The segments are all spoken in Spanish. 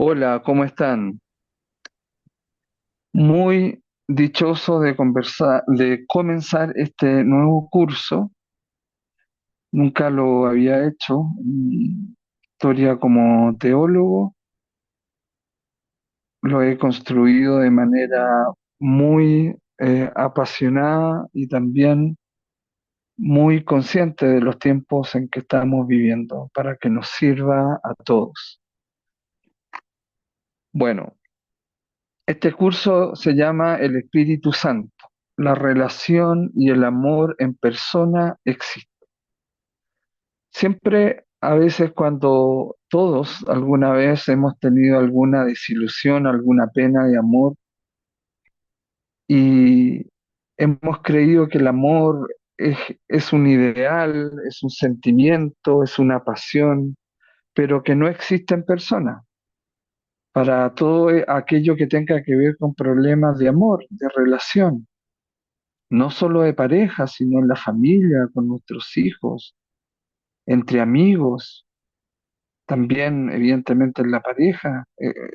Hola, ¿cómo están? Muy dichoso de conversar, de comenzar este nuevo curso. Nunca lo había hecho. Mi historia como teólogo lo he construido de manera muy apasionada y también muy consciente de los tiempos en que estamos viviendo para que nos sirva a todos. Bueno, este curso se llama El Espíritu Santo. La relación y el amor en persona existen. Siempre, a veces, cuando todos alguna vez hemos tenido alguna desilusión, alguna pena de amor y hemos creído que el amor es, es un ideal, es un sentimiento, es una pasión, pero que no existe en persona. Para todo aquello que tenga que ver con problemas de amor, de relación, no solo de pareja, sino en la familia, con nuestros hijos, entre amigos, también evidentemente en la pareja,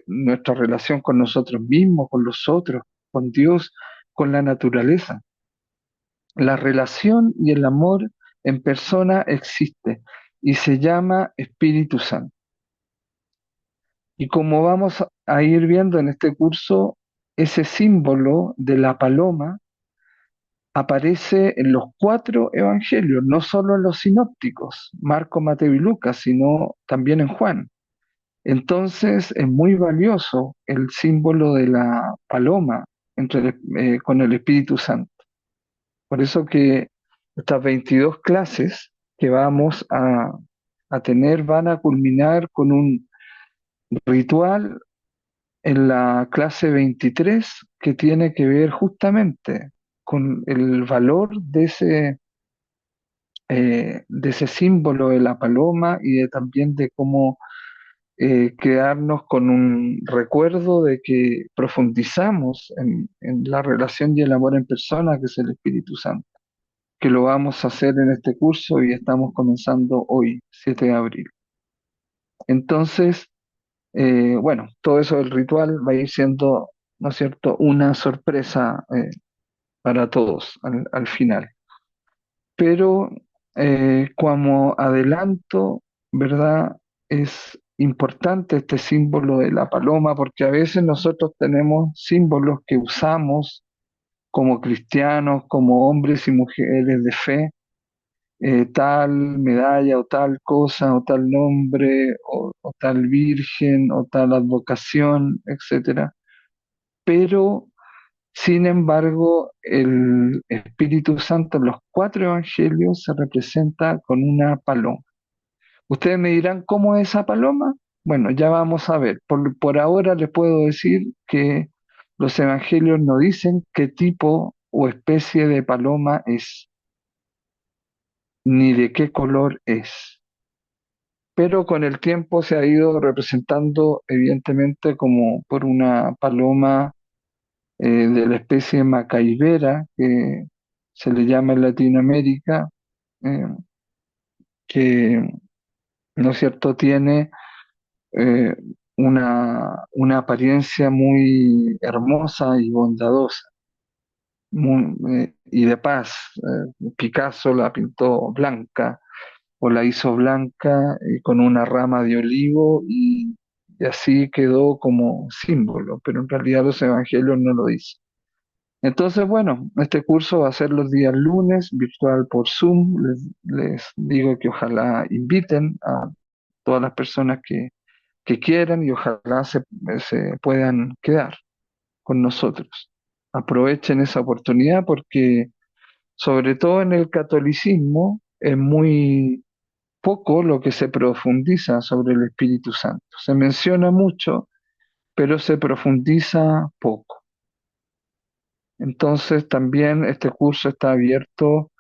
nuestra relación con nosotros mismos, con los otros, con Dios, con la naturaleza. La relación y el amor en persona existe y se llama Espíritu Santo. Y como vamos a ir viendo en este curso, ese símbolo de la paloma aparece en los cuatro evangelios, no solo en los sinópticos, Marco, Mateo y Lucas, sino también en Juan. Entonces es muy valioso el símbolo de la paloma con el Espíritu Santo. Por eso que estas 22 clases que vamos a tener van a culminar con un ritual en la clase 23 que tiene que ver justamente con el valor de ese símbolo de la paloma y también de cómo quedarnos con un recuerdo de que profundizamos en la relación y el amor en persona, que es el Espíritu Santo, que lo vamos a hacer en este curso y estamos comenzando hoy, 7 de abril. Entonces, bueno, todo eso del ritual va a ir siendo, ¿no es cierto?, una sorpresa para todos al final. Pero como adelanto, ¿verdad? Es importante este símbolo de la paloma porque a veces nosotros tenemos símbolos que usamos como cristianos, como hombres y mujeres de fe, tal medalla o tal cosa o tal nombre o tal virgen o tal advocación, etcétera. Pero sin embargo, el Espíritu Santo en los cuatro evangelios se representa con una paloma. Ustedes me dirán, ¿cómo es esa paloma? Bueno, ya vamos a ver. Por ahora les puedo decir que los evangelios no dicen qué tipo o especie de paloma es, ni de qué color es. Pero con el tiempo se ha ido representando evidentemente como por una paloma de la especie macaibera, que se le llama en Latinoamérica, eh, que, ¿no es cierto?, tiene eh, una apariencia muy hermosa y bondadosa y de paz. Picasso la pintó blanca o la hizo blanca con una rama de olivo y así quedó como símbolo, pero en realidad los evangelios no lo dicen. Entonces, bueno, este curso va a ser los días lunes, virtual por Zoom. Les digo que ojalá inviten a todas las personas que quieran y ojalá se puedan quedar con nosotros. Aprovechen esa oportunidad porque, sobre todo en el catolicismo, es muy poco lo que se profundiza sobre el Espíritu Santo. Se menciona mucho, pero se profundiza poco. Entonces también este curso está abierto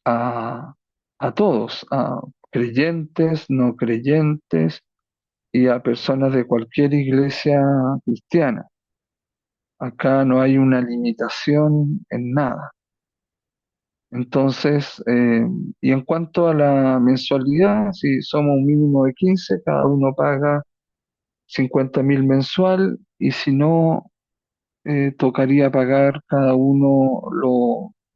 a, a todos, a creyentes, no creyentes y a personas de cualquier iglesia cristiana. Acá no hay una limitación en nada. Entonces, y en cuanto a la mensualidad, si somos un mínimo de 15, cada uno paga 50.000 mensual, y si no, tocaría pagar cada uno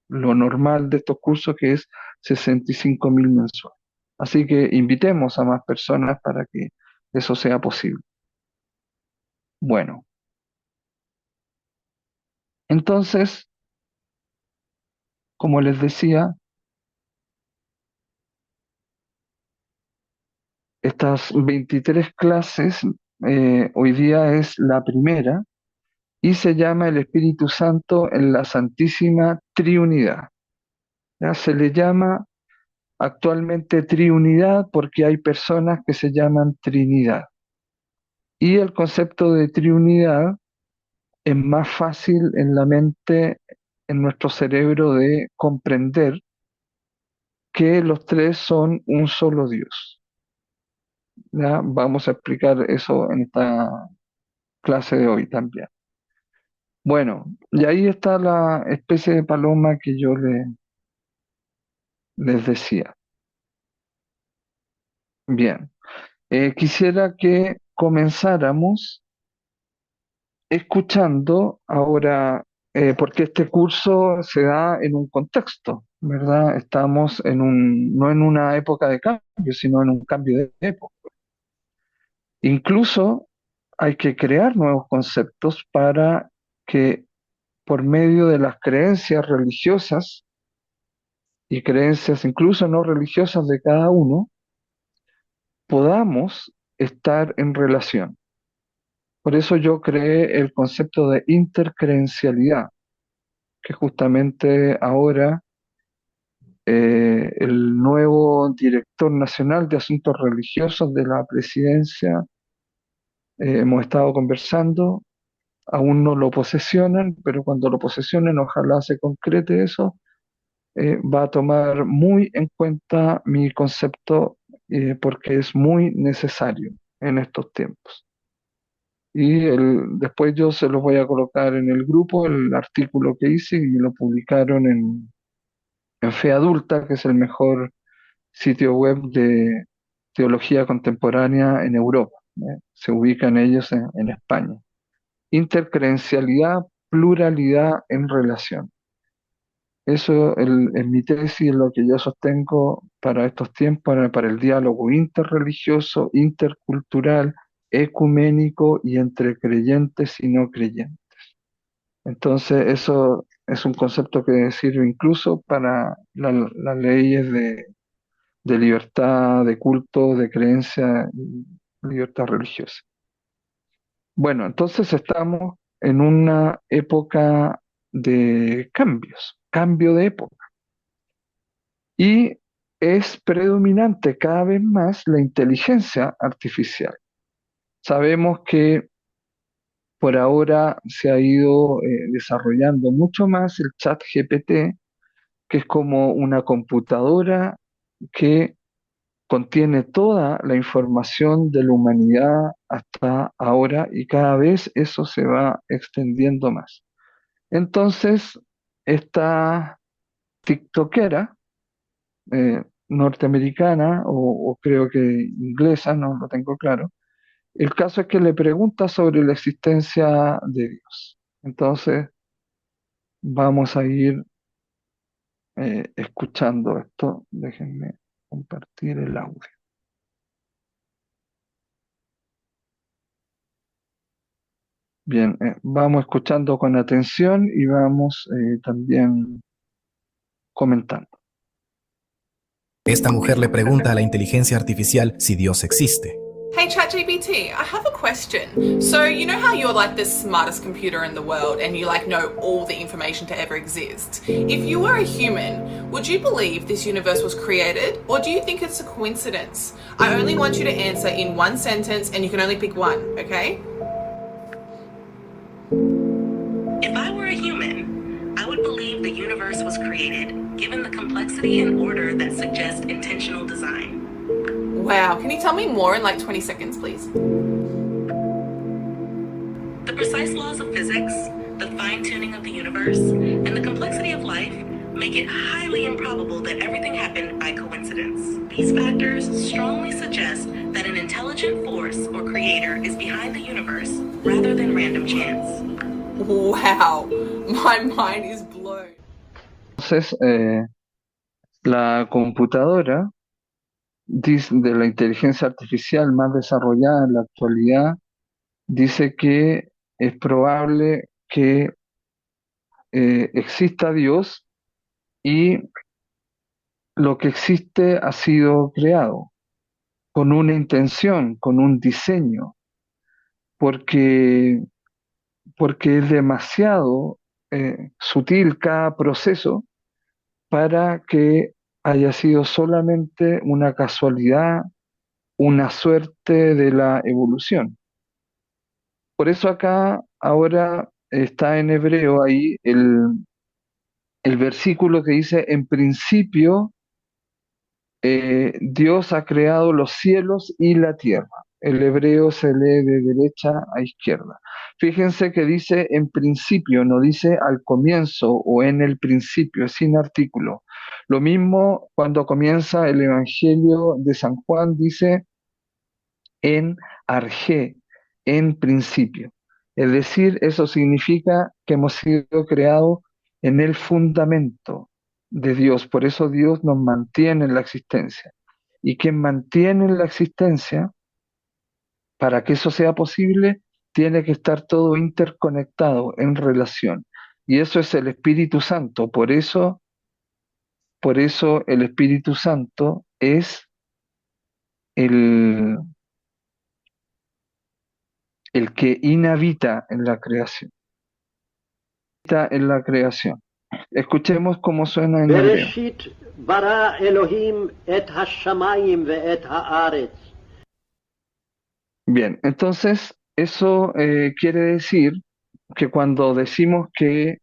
lo normal de estos cursos, que es 65.000 mensual. Así que invitemos a más personas para que eso sea posible. Bueno, entonces, como les decía, estas 23 clases, hoy día es la primera y se llama el Espíritu Santo en la Santísima Triunidad. ¿Ya? Se le llama actualmente Triunidad porque hay personas que se llaman Trinidad. Y el concepto de Triunidad es más fácil en la mente, en nuestro cerebro, de comprender que los tres son un solo Dios. ¿Ya? Vamos a explicar eso en esta clase de hoy también. Bueno, y ahí está la especie de paloma que yo les decía. Bien, quisiera que comenzáramos escuchando ahora, porque este curso se da en un contexto, ¿verdad? Estamos no en una época de cambio, sino en un cambio de época. Incluso hay que crear nuevos conceptos para que por medio de las creencias religiosas y creencias incluso no religiosas de cada uno, podamos estar en relación. Por eso yo creé el concepto de intercreencialidad, que justamente ahora el nuevo director nacional de asuntos religiosos de la presidencia, hemos estado conversando, aún no lo posesionan, pero cuando lo posesionen, ojalá se concrete eso, va a tomar muy en cuenta mi concepto, porque es muy necesario en estos tiempos. Y después yo se los voy a colocar en el grupo, el artículo que hice, y lo publicaron en Fe Adulta, que es el mejor sitio web de teología contemporánea en Europa. Se ubican ellos en España. Intercreencialidad, pluralidad en relación. Eso es mi tesis, es lo que yo sostengo para estos tiempos, para el diálogo interreligioso, intercultural, ecuménico y entre creyentes y no creyentes. Entonces, eso es un concepto que sirve incluso para las leyes de libertad, de culto, de creencia y libertad religiosa. Bueno, entonces estamos en una época de cambios, cambio de época. Y es predominante cada vez más la inteligencia artificial. Sabemos que por ahora se ha ido desarrollando mucho más el chat GPT, que es como una computadora que contiene toda la información de la humanidad hasta ahora, y cada vez eso se va extendiendo más. Entonces, esta TikTokera norteamericana o creo que inglesa, no lo tengo claro, el caso es que le pregunta sobre la existencia de Dios. Entonces, vamos a ir escuchando esto. Déjenme compartir el audio. Bien, vamos escuchando con atención y vamos también comentando. Esta mujer le pregunta a la inteligencia artificial si Dios existe. Hey ChatGPT, I have a question. So, you know how you're like the smartest computer in the world and you like know all the information to ever exist? If you were a human, would you believe this universe was created or do you think it's a coincidence? I only want you to answer in one sentence and you can only pick one, okay? If I were a human, I would believe the universe was created, given the complexity and order that suggest intentional design. Wow, can you tell me more in like 20 seconds, please? The precise laws of physics, the fine-tuning of the universe, and the complexity of life make it highly improbable that everything happened by coincidence. These factors strongly suggest that an intelligent force or creator is behind random chance. Wow, my mind is blown. Entonces, la computadora de la inteligencia artificial más desarrollada en la actualidad dice que es probable que exista Dios y lo que existe ha sido creado con una intención, con un diseño, porque, porque es demasiado sutil cada proceso para que haya sido solamente una casualidad, una suerte de la evolución. Por eso acá ahora está en hebreo ahí el versículo que dice, en principio Dios ha creado los cielos y la tierra. El hebreo se lee de derecha a izquierda. Fíjense que dice en principio, no dice al comienzo o en el principio, es sin artículo. Lo mismo cuando comienza el Evangelio de San Juan, dice en arjé, en principio. Es decir, eso significa que hemos sido creados en el fundamento de Dios. Por eso Dios nos mantiene en la existencia. Y quien mantiene en la existencia, para que eso sea posible, tiene que estar todo interconectado en relación. Y eso es el Espíritu Santo. Por eso el Espíritu Santo es el, el que inhabita en la creación. Está en la creación. Escuchemos cómo suena en hebreo. בראשית ברא אלוהים את השמיים ואת הארץ. Bien, entonces eso quiere decir que cuando decimos que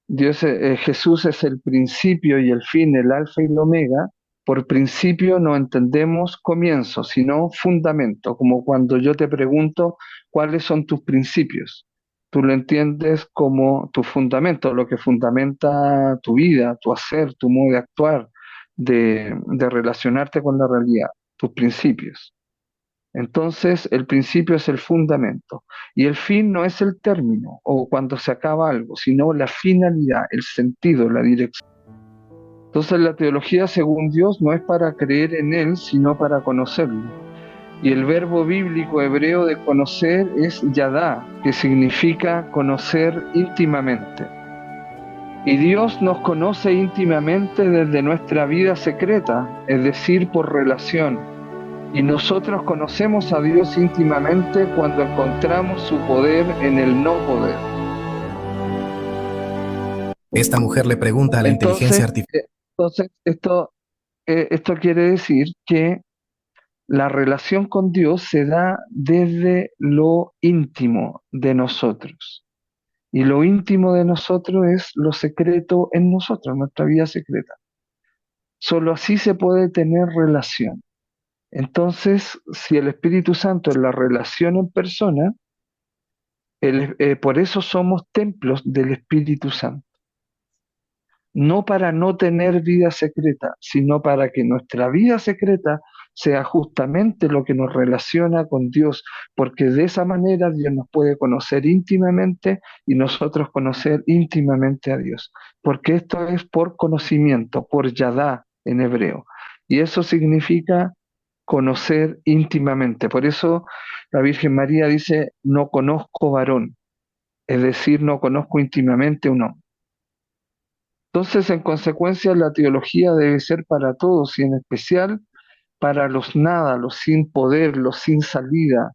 Jesús es el principio y el fin, el alfa y el omega, por principio no entendemos comienzo, sino fundamento, como cuando yo te pregunto cuáles son tus principios. Tú lo entiendes como tu fundamento, lo que fundamenta tu vida, tu hacer, tu modo de actuar, de relacionarte con la realidad, tus principios. Entonces, el principio es el fundamento y el fin no es el término o cuando se acaba algo, sino la finalidad, el sentido, la dirección. Entonces, la teología según Dios no es para creer en Él, sino para conocerlo. Y el verbo bíblico hebreo de conocer es yadá, que significa conocer íntimamente. Y Dios nos conoce íntimamente desde nuestra vida secreta, es decir, por relación. Y nosotros conocemos a Dios íntimamente cuando encontramos su poder en el no poder. Esta mujer le pregunta a la inteligencia artificial. Entonces esto quiere decir que la relación con Dios se da desde lo íntimo de nosotros. Y lo íntimo de nosotros es lo secreto en nosotros, nuestra vida secreta. Solo así se puede tener relación. Entonces, si el Espíritu Santo es la relación en persona, por eso somos templos del Espíritu Santo. No para no tener vida secreta, sino para que nuestra vida secreta sea justamente lo que nos relaciona con Dios, porque de esa manera Dios nos puede conocer íntimamente y nosotros conocer íntimamente a Dios, porque esto es por conocimiento, por yadá en hebreo, y eso significa conocer íntimamente. Por eso la Virgen María dice, no conozco varón, es decir, no conozco íntimamente un hombre. Entonces, en consecuencia, la teología debe ser para todos y en especial para los nada, los sin poder, los sin salida,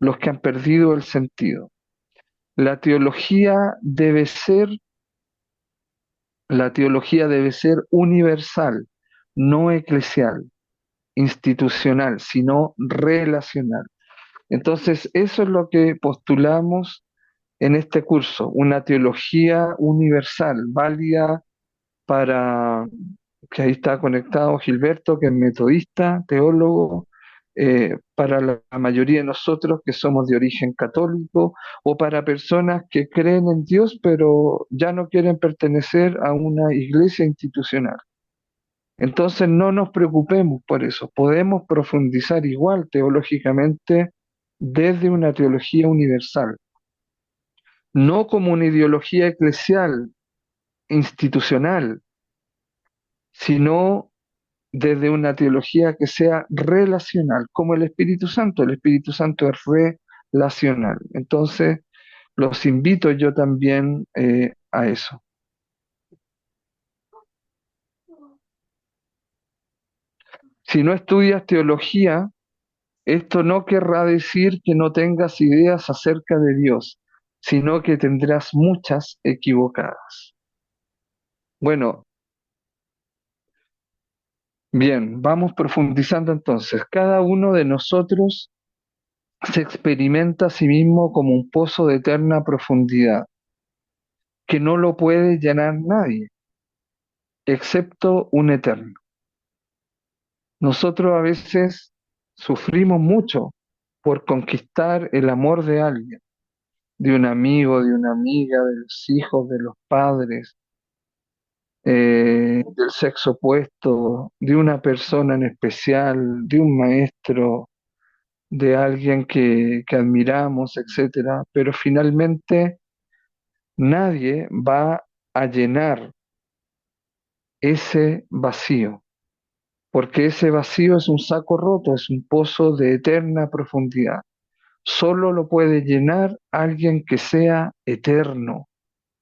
los que han perdido el sentido. La teología debe ser universal, no eclesial, institucional, sino relacional. Entonces, eso es lo que postulamos en este curso, una teología universal, válida para, que ahí está conectado Gilberto, que es metodista, teólogo, para la mayoría de nosotros que somos de origen católico, o para personas que creen en Dios, pero ya no quieren pertenecer a una iglesia institucional. Entonces no nos preocupemos por eso, podemos profundizar igual teológicamente desde una teología universal. no como una ideología eclesial, institucional, sino desde una teología que sea relacional, como el Espíritu Santo. El Espíritu Santo es relacional. Entonces, los invito yo también a eso. Si no estudias teología, esto no querrá decir que no tengas ideas acerca de Dios, sino que tendrás muchas equivocadas. Bueno, bien, vamos profundizando entonces. Cada uno de nosotros se experimenta a sí mismo como un pozo de eterna profundidad, que no lo puede llenar nadie, excepto un eterno. Nosotros a veces sufrimos mucho por conquistar el amor de alguien, de un amigo, de una amiga, de los hijos, de los padres, del sexo opuesto, de una persona en especial, de un maestro, de alguien que admiramos, etcétera. Pero finalmente nadie va a llenar ese vacío, porque ese vacío es un saco roto, es un pozo de eterna profundidad. Solo lo puede llenar alguien que sea eterno.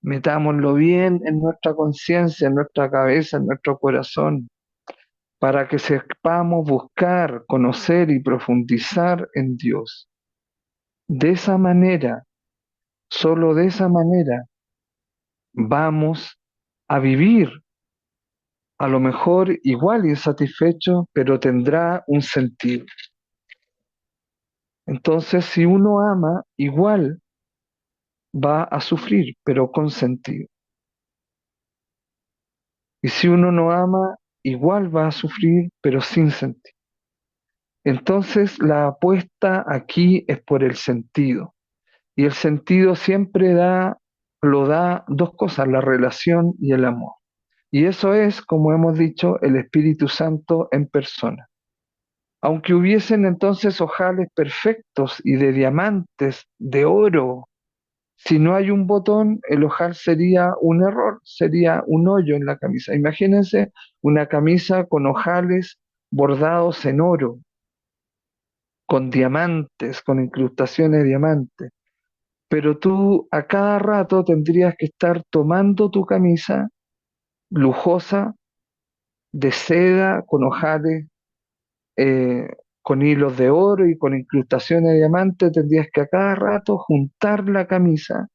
Metámoslo bien en nuestra conciencia, en nuestra cabeza, en nuestro corazón, para que sepamos buscar, conocer y profundizar en Dios. De esa manera, solo de esa manera, vamos a vivir, a lo mejor igual insatisfecho, pero tendrá un sentido. Entonces, si uno ama, igual va a sufrir, pero con sentido. Y si uno no ama, igual va a sufrir, pero sin sentido. Entonces, la apuesta aquí es por el sentido. Y el sentido siempre lo da dos cosas, la relación y el amor. Y eso es, como hemos dicho, el Espíritu Santo en persona. Aunque hubiesen entonces ojales perfectos y de diamantes, de oro, si no hay un botón, el ojal sería un error, sería un hoyo en la camisa. Imagínense una camisa con ojales bordados en oro, con diamantes, con incrustaciones de diamantes. Pero tú a cada rato tendrías que estar tomando tu camisa lujosa de seda, con ojales, eh, con hilos de oro y con incrustaciones de diamantes, tendrías que a cada rato juntar la camisa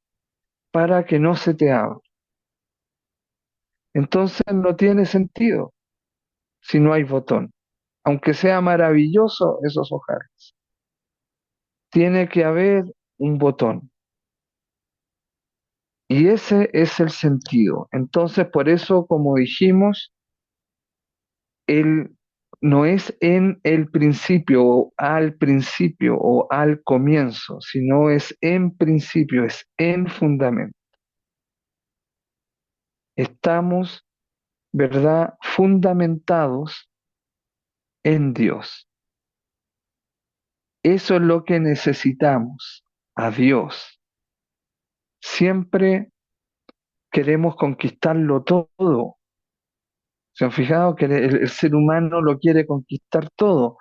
para que no se te abra. Entonces no tiene sentido si no hay botón. Aunque sea maravilloso esos ojales, tiene que haber un botón. Y ese es el sentido. Entonces, por eso, como dijimos, él no es en el principio o al comienzo, sino es en principio, es en fundamento. Estamos, ¿verdad?, fundamentados en Dios. Eso es lo que necesitamos, a Dios. Siempre queremos conquistarlo todo. ¿Se han fijado que el ser humano lo quiere conquistar todo,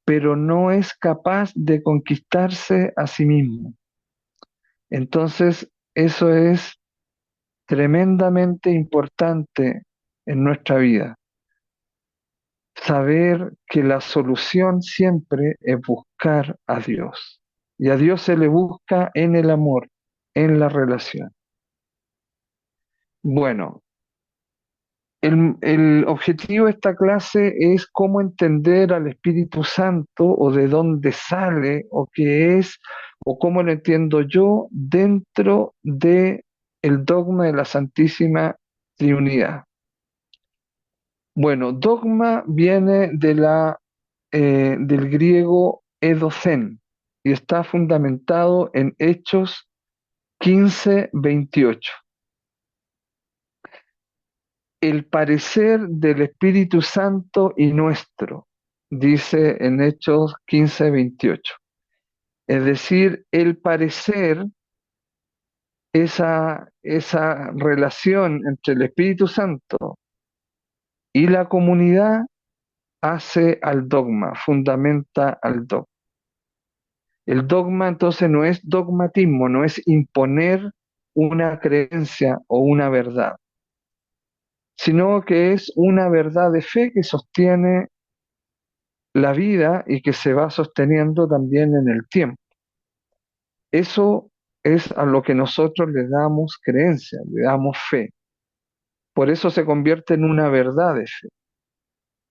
pero no es capaz de conquistarse a sí mismo? Entonces, eso es tremendamente importante en nuestra vida. Saber que la solución siempre es buscar a Dios. Y a Dios se le busca en el amor, en la relación. Bueno, el objetivo de esta clase es cómo entender al Espíritu Santo o de dónde sale o qué es o cómo lo entiendo yo dentro de el dogma de la Santísima Trinidad. Bueno, dogma viene del griego edozen y está fundamentado en Hechos 15:28. El parecer del Espíritu Santo y nuestro, dice en Hechos 15:28. Es decir, el parecer esa relación entre el Espíritu Santo y la comunidad hace al dogma, fundamenta al dogma. El dogma entonces no es dogmatismo, no es imponer una creencia o una verdad, sino que es una verdad de fe que sostiene la vida y que se va sosteniendo también en el tiempo. Eso es a lo que nosotros le damos creencia, le damos fe. Por eso se convierte en una verdad de fe.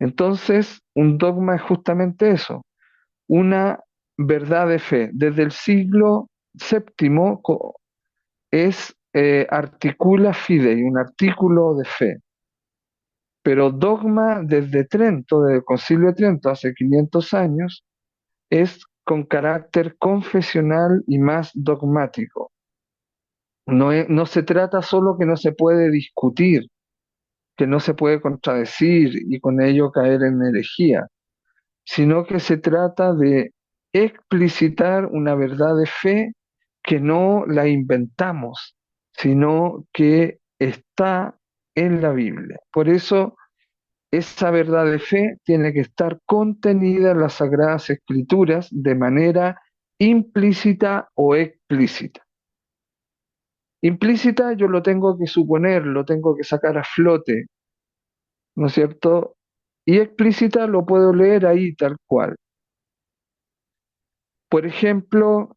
Entonces, un dogma es justamente eso, una verdad de fe. Desde el siglo séptimo es articula fidei, un artículo de fe. Pero dogma desde Trento, desde el Concilio de Trento, hace 500 años, es con carácter confesional y más dogmático. No se trata solo que no se puede discutir, que no se puede contradecir y con ello caer en herejía, sino que se trata de explicitar una verdad de fe que no la inventamos, sino que está en la Biblia. Por eso, esa verdad de fe tiene que estar contenida en las Sagradas Escrituras de manera implícita o explícita. Implícita yo lo tengo que suponer, lo tengo que sacar a flote, ¿no es cierto? Y explícita lo puedo leer ahí tal cual. Por ejemplo,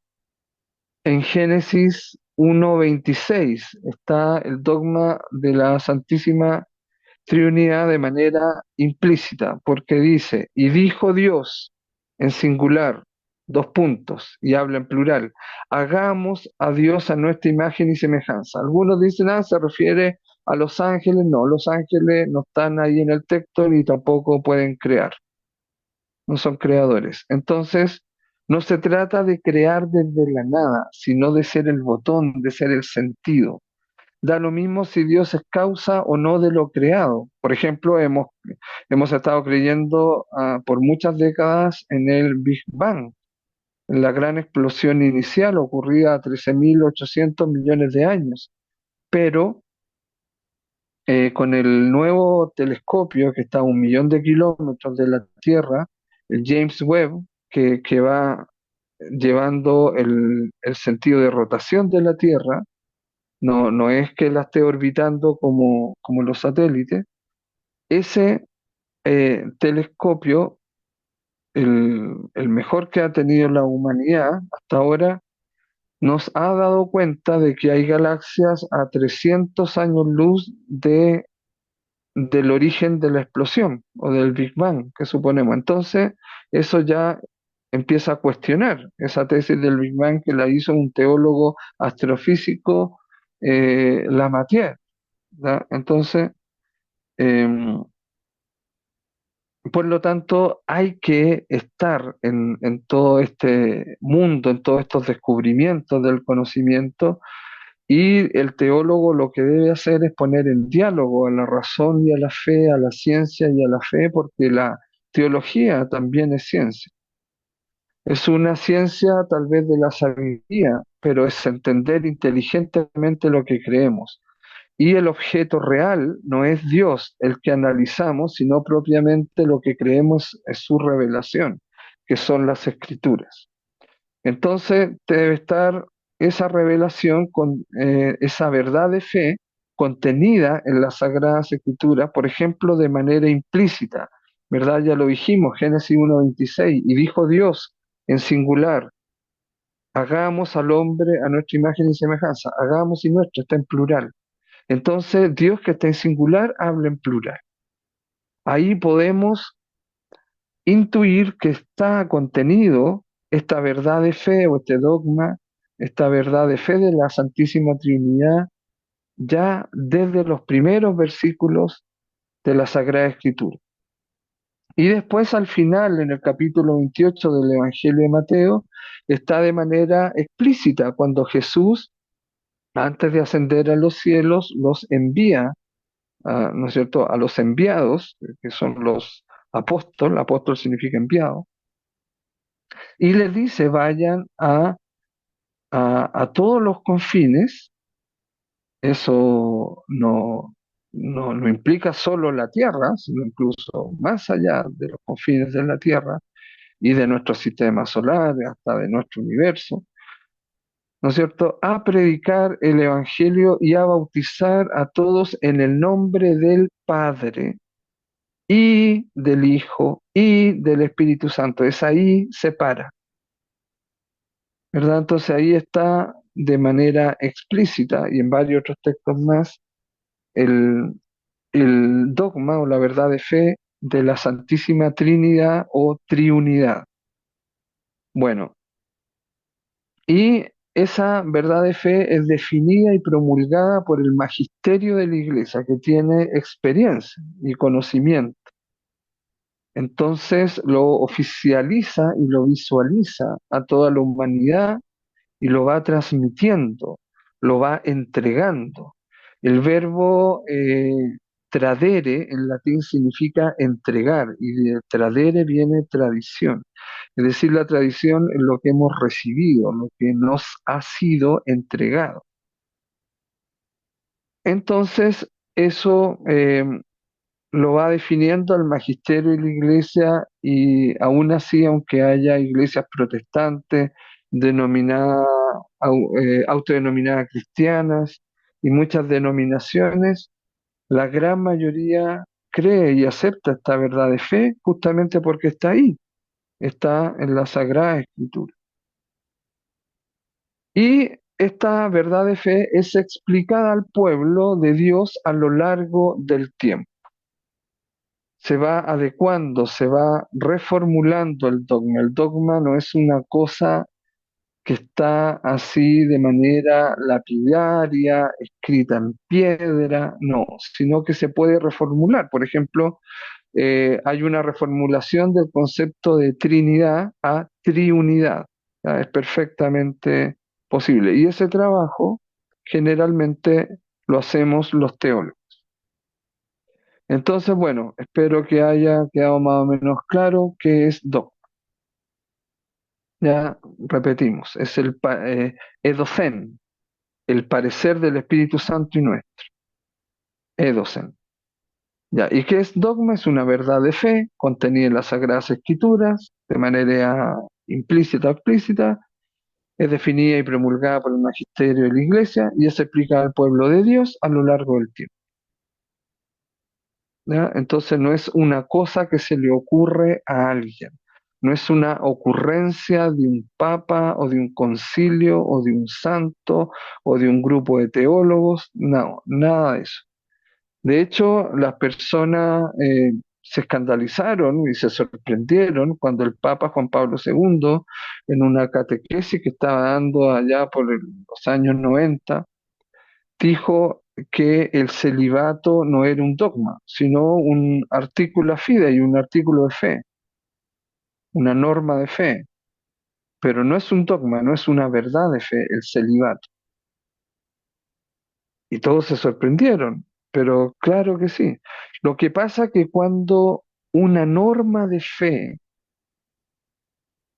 en Génesis 1:26 está el dogma de la Santísima Trinidad de manera implícita, porque dice, y dijo Dios en singular, dos puntos, y habla en plural, hagamos a Dios a nuestra imagen y semejanza. Algunos dicen, se refiere a los ángeles. No, los ángeles no están ahí en el texto ni tampoco pueden crear, no son creadores. Entonces, no se trata de crear desde la nada, sino de ser el botón, de ser el sentido. Da lo mismo si Dios es causa o no de lo creado. Por ejemplo, hemos estado creyendo por muchas décadas en el Big Bang, en la gran explosión inicial ocurrida a 13.800 millones de años. Pero con el nuevo telescopio que está a 1 millón de kilómetros de la Tierra, el James Webb, que va llevando el sentido de rotación de la Tierra, no es que la esté orbitando como los satélites. Ese telescopio, el mejor que ha tenido la humanidad hasta ahora, nos ha dado cuenta de que hay galaxias a 300 años luz del origen de la explosión o del Big Bang que suponemos. Entonces, eso ya empieza a cuestionar esa tesis del Big Bang que la hizo un teólogo astrofísico, Lamartine, ¿ya? Entonces, em, por lo tanto, hay que estar en todo este mundo, en todos estos descubrimientos del conocimiento, y el teólogo lo que debe hacer es poner en diálogo a la razón y a la fe, a la ciencia y a la fe, porque la teología también es ciencia. Es una ciencia tal vez de la sabiduría, pero es entender inteligentemente lo que creemos. Y el objeto real no es Dios el que analizamos, sino propiamente lo que creemos es su revelación, que son las escrituras. Entonces debe estar esa revelación con esa verdad de fe contenida en las Sagradas Escrituras, por ejemplo, de manera implícita, ¿verdad? Ya lo dijimos, Génesis 1:26, y dijo Dios en singular, hagamos al hombre a nuestra imagen y semejanza, hagamos y nuestro, está en plural. Entonces, Dios que está en singular habla en plural. Ahí podemos intuir que está contenido esta verdad de fe o este dogma, esta verdad de fe de la Santísima Trinidad, ya desde los primeros versículos de la Sagrada Escritura. Y después al final, en el capítulo 28 del Evangelio de Mateo, está de manera explícita cuando Jesús, antes de ascender a los cielos, los envía, ¿no es cierto?, a los enviados, que son los apóstoles. Apóstol significa enviado, y les dice, vayan a todos los confines Eso no implica solo la Tierra, sino incluso más allá de los confines de la Tierra y de nuestro sistema solar, hasta de nuestro universo, ¿no es cierto?, a predicar el Evangelio y a bautizar a todos en el nombre del Padre y del Hijo y del Espíritu Santo. Es ahí se para, ¿verdad? Entonces ahí está de manera explícita y en varios otros textos más el, el dogma o la verdad de fe de la Santísima Trinidad o Triunidad. Bueno, y esa verdad de fe es definida y promulgada por el magisterio de la Iglesia, que tiene experiencia y conocimiento. Entonces lo oficializa y lo visualiza a toda la humanidad y lo va transmitiendo, lo va entregando. El verbo tradere en latín significa entregar y de tradere viene tradición. Es decir, la tradición es lo que hemos recibido, lo que nos ha sido entregado. Entonces, eso lo va definiendo el magisterio y la iglesia, y aún así, aunque haya iglesias protestantes, denominadas, autodenominadas cristianas y muchas denominaciones, la gran mayoría cree y acepta esta verdad de fe justamente porque está ahí, está en la Sagrada Escritura. Y esta verdad de fe es explicada al pueblo de Dios a lo largo del tiempo. Se va adecuando, se va reformulando el dogma. El dogma no es una cosa que está así de manera lapidaria, escrita en piedra, no, sino que se puede reformular. Por ejemplo, hay una reformulación del concepto de Trinidad a triunidad. ¿Ya? Es perfectamente posible. Y ese trabajo generalmente lo hacemos los teólogos. Entonces, bueno, espero que haya quedado más o menos claro qué es dogma. Ya repetimos, es edocen, el parecer del Espíritu Santo y nuestro, edocen. Ya, ¿y qué es dogma? Es una verdad de fe contenida en las Sagradas Escrituras de manera implícita o explícita, es definida y promulgada por el magisterio de la Iglesia y es explicada al pueblo de Dios a lo largo del tiempo. ¿Ya? Entonces no es una cosa que se le ocurre a alguien, no es una ocurrencia de un papa o de un concilio o de un santo o de un grupo de teólogos, no, nada de eso. De hecho, las personas se escandalizaron y se sorprendieron cuando el Papa Juan Pablo II, en una catequesis que estaba dando allá por los años 90, dijo que el celibato no era un dogma, sino un artículo fide y un artículo de fe, una norma de fe, pero no es un dogma, no es una verdad de fe el celibato. Y todos se sorprendieron, pero claro que sí. Lo que pasa que cuando una norma de fe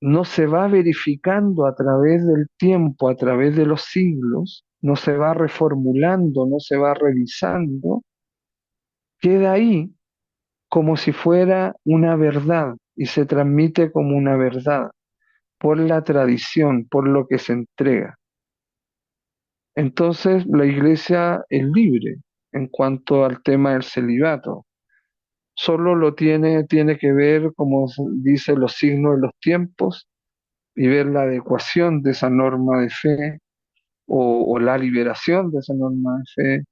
no se va verificando a través del tiempo, a través de los siglos, no se va reformulando, no se va revisando, queda ahí como si fuera una verdad y se transmite como una verdad por la tradición, por lo que se entrega. Entonces la iglesia es libre en cuanto al tema del celibato. Solo tiene que ver, como se dice, los signos de los tiempos y ver la adecuación de esa norma de fe o la liberación de esa norma de fe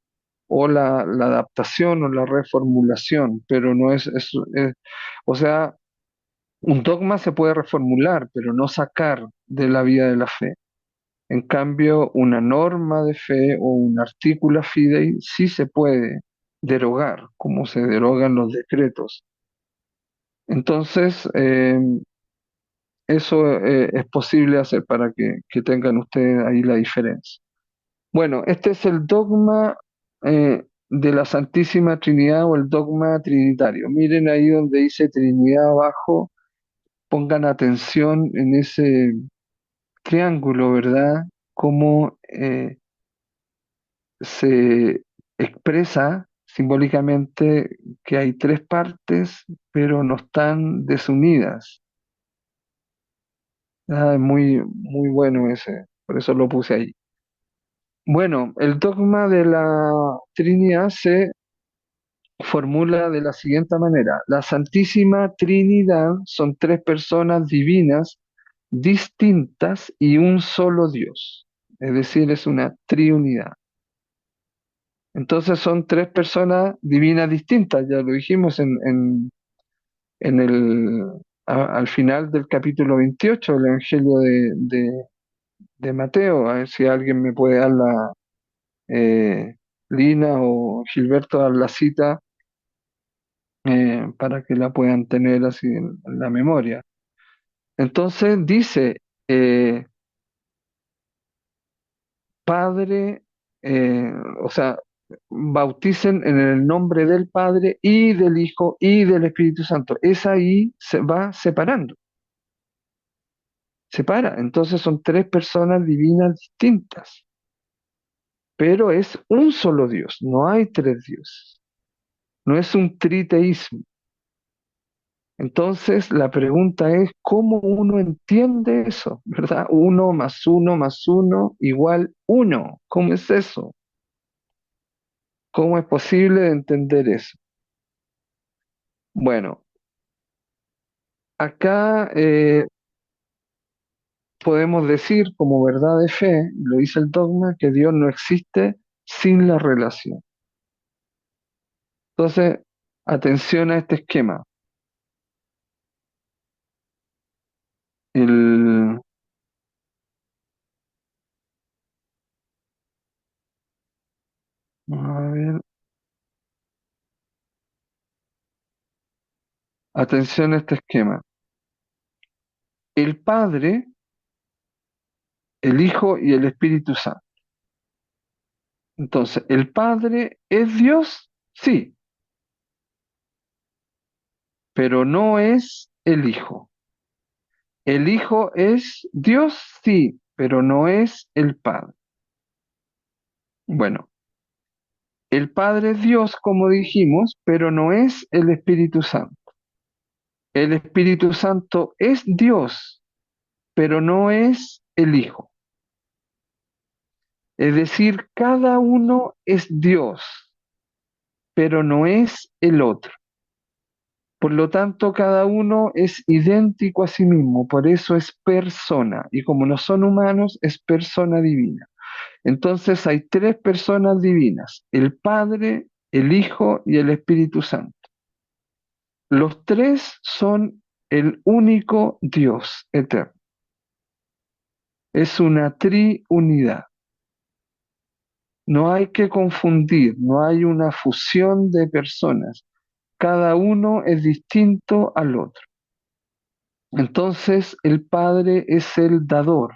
o la adaptación o la reformulación, pero no o sea, un dogma se puede reformular, pero no sacar de la vida de la fe. En cambio, una norma de fe o un artículo fidei sí se puede derogar, como se derogan los decretos. Entonces, eso es posible hacer para que tengan ustedes ahí la diferencia. Bueno, este es el dogma de la Santísima Trinidad o el dogma trinitario. Miren ahí donde dice Trinidad abajo, pongan atención en ese triángulo, ¿verdad? Cómo se expresa simbólicamente que hay tres partes, pero no están desunidas. Es muy, muy bueno ese, por eso lo puse ahí. Bueno, el dogma de la Trinidad se formula de la siguiente manera. La Santísima Trinidad son tres personas divinas distintas y un solo Dios. Es decir, es una triunidad. Entonces son tres personas divinas distintas, ya lo dijimos en al final del capítulo 28 del Evangelio de Mateo. A ver si alguien me puede dar eh, Lina o Gilberto, dar la cita para que la puedan tener así en la memoria. Entonces dice, eh, Padre, o sea, bauticen en el nombre del Padre y del Hijo y del Espíritu Santo. Es ahí se va separando, separa. Entonces son tres personas divinas distintas, pero es un solo Dios, no hay tres dioses, no es un triteísmo. Entonces la pregunta es, ¿cómo uno entiende eso? ¿Verdad? Uno más uno igual uno. ¿Cómo es eso? ¿Cómo es posible entender eso? Bueno, acá podemos decir como verdad de fe, lo dice el dogma, que Dios no existe sin la relación. Entonces, atención a este esquema. El, a ver, atención a este esquema. El Padre, el Hijo y el Espíritu Santo. Entonces, ¿el Padre es Dios? Sí, pero no es el Hijo. El Hijo es Dios, sí, pero no es el Padre. Bueno, el Padre es Dios, como dijimos, pero no es el Espíritu Santo. El Espíritu Santo es Dios, pero no es el Hijo. Es decir, cada uno es Dios, pero no es el otro. Por lo tanto, cada uno es idéntico a sí mismo, por eso es persona, y como no son humanos, es persona divina. Entonces hay tres personas divinas, el Padre, el Hijo y el Espíritu Santo. Los tres son el único Dios eterno. Es una triunidad. No hay que confundir, no hay una fusión de personas. Cada uno es distinto al otro. Entonces el Padre es el dador.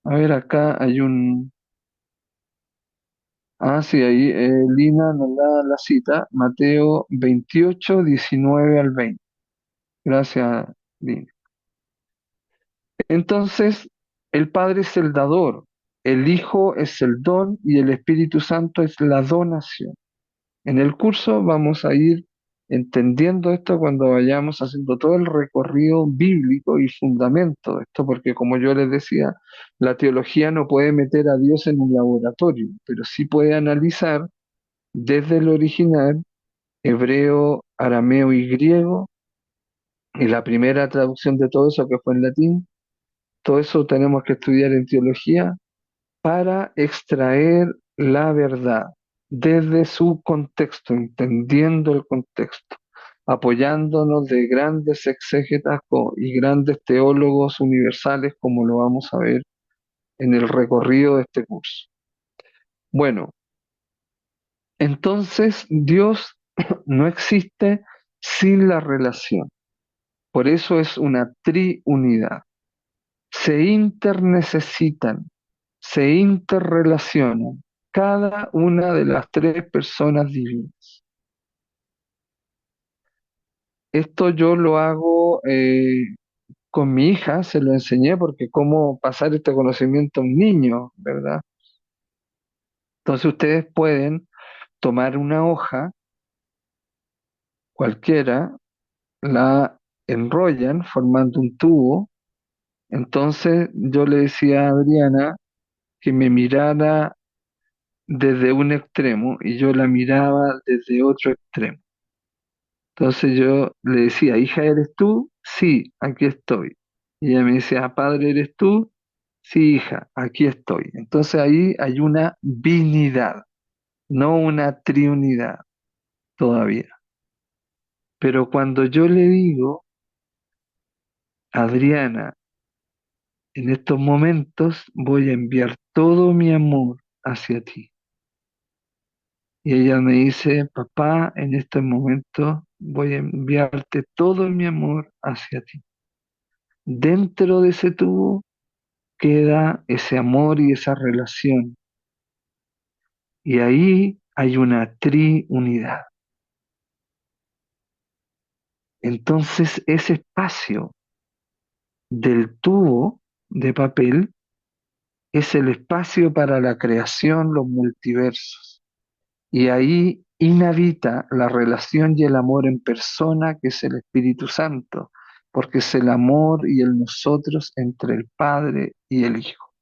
A ver, acá hay un... Ah, sí, ahí Lina nos da la cita, Mateo 28, 19 al 20. Gracias, Lina. Entonces, el Padre es el dador, el Hijo es el don y el Espíritu Santo es la donación. En el curso vamos a ir entendiendo esto cuando vayamos haciendo todo el recorrido bíblico y fundamento de esto, porque como yo les decía, la teología no puede meter a Dios en un laboratorio, pero sí puede analizar desde el original, hebreo, arameo y griego, y la primera traducción de todo eso que fue en latín. Todo eso tenemos que estudiar en teología para extraer la verdad desde su contexto, entendiendo el contexto, apoyándonos de grandes exégetas y grandes teólogos universales, como lo vamos a ver en el recorrido de este curso. Bueno, entonces Dios no existe sin la relación. Por eso es una triunidad. Se internecesitan, se interrelacionan cada una de las tres personas divinas. Esto yo lo hago con mi hija se lo enseñé porque cómo pasar este conocimiento a un niño, ¿verdad? Entonces ustedes pueden tomar una hoja cualquiera, la enrollan formando un tubo. Entonces yo le decía a Adriana que me mirara desde un extremo y yo la miraba desde otro extremo. Entonces yo le decía, hija, ¿eres tú? Sí, aquí estoy. Y ella me decía, padre, ¿eres tú? Sí, hija, aquí estoy. Entonces ahí hay una binidad, no una triunidad todavía. Pero cuando yo le digo, Adriana, en estos momentos voy a enviar todo mi amor hacia ti. Y ella me dice, papá, en estos momentos voy a enviarte todo mi amor hacia ti. Dentro de ese tubo queda ese amor y esa relación. Y ahí hay una triunidad. Entonces ese espacio del tubo de papel es el espacio para la creación, los multiversos. Y ahí inhabita la relación y el amor en persona, que es el Espíritu Santo, porque es el amor y el nosotros entre el Padre y el Hijo.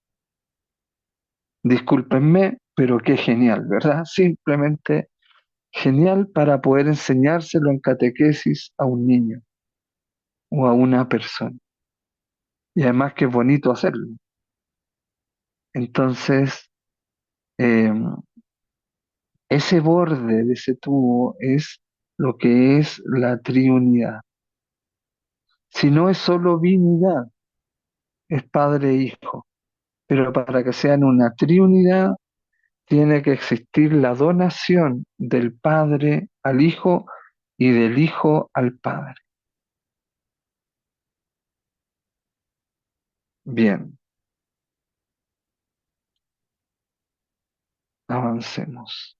Discúlpenme, pero qué genial, ¿verdad? Simplemente genial para poder enseñárselo en catequesis a un niño o a una persona. Y además que es bonito hacerlo. Entonces, eh, ese borde de ese tubo es lo que es la triunidad. Si no es solo binidad, es padre e hijo. Pero para que sean una triunidad, tiene que existir la donación del padre al hijo y del hijo al padre. Bien, avancemos.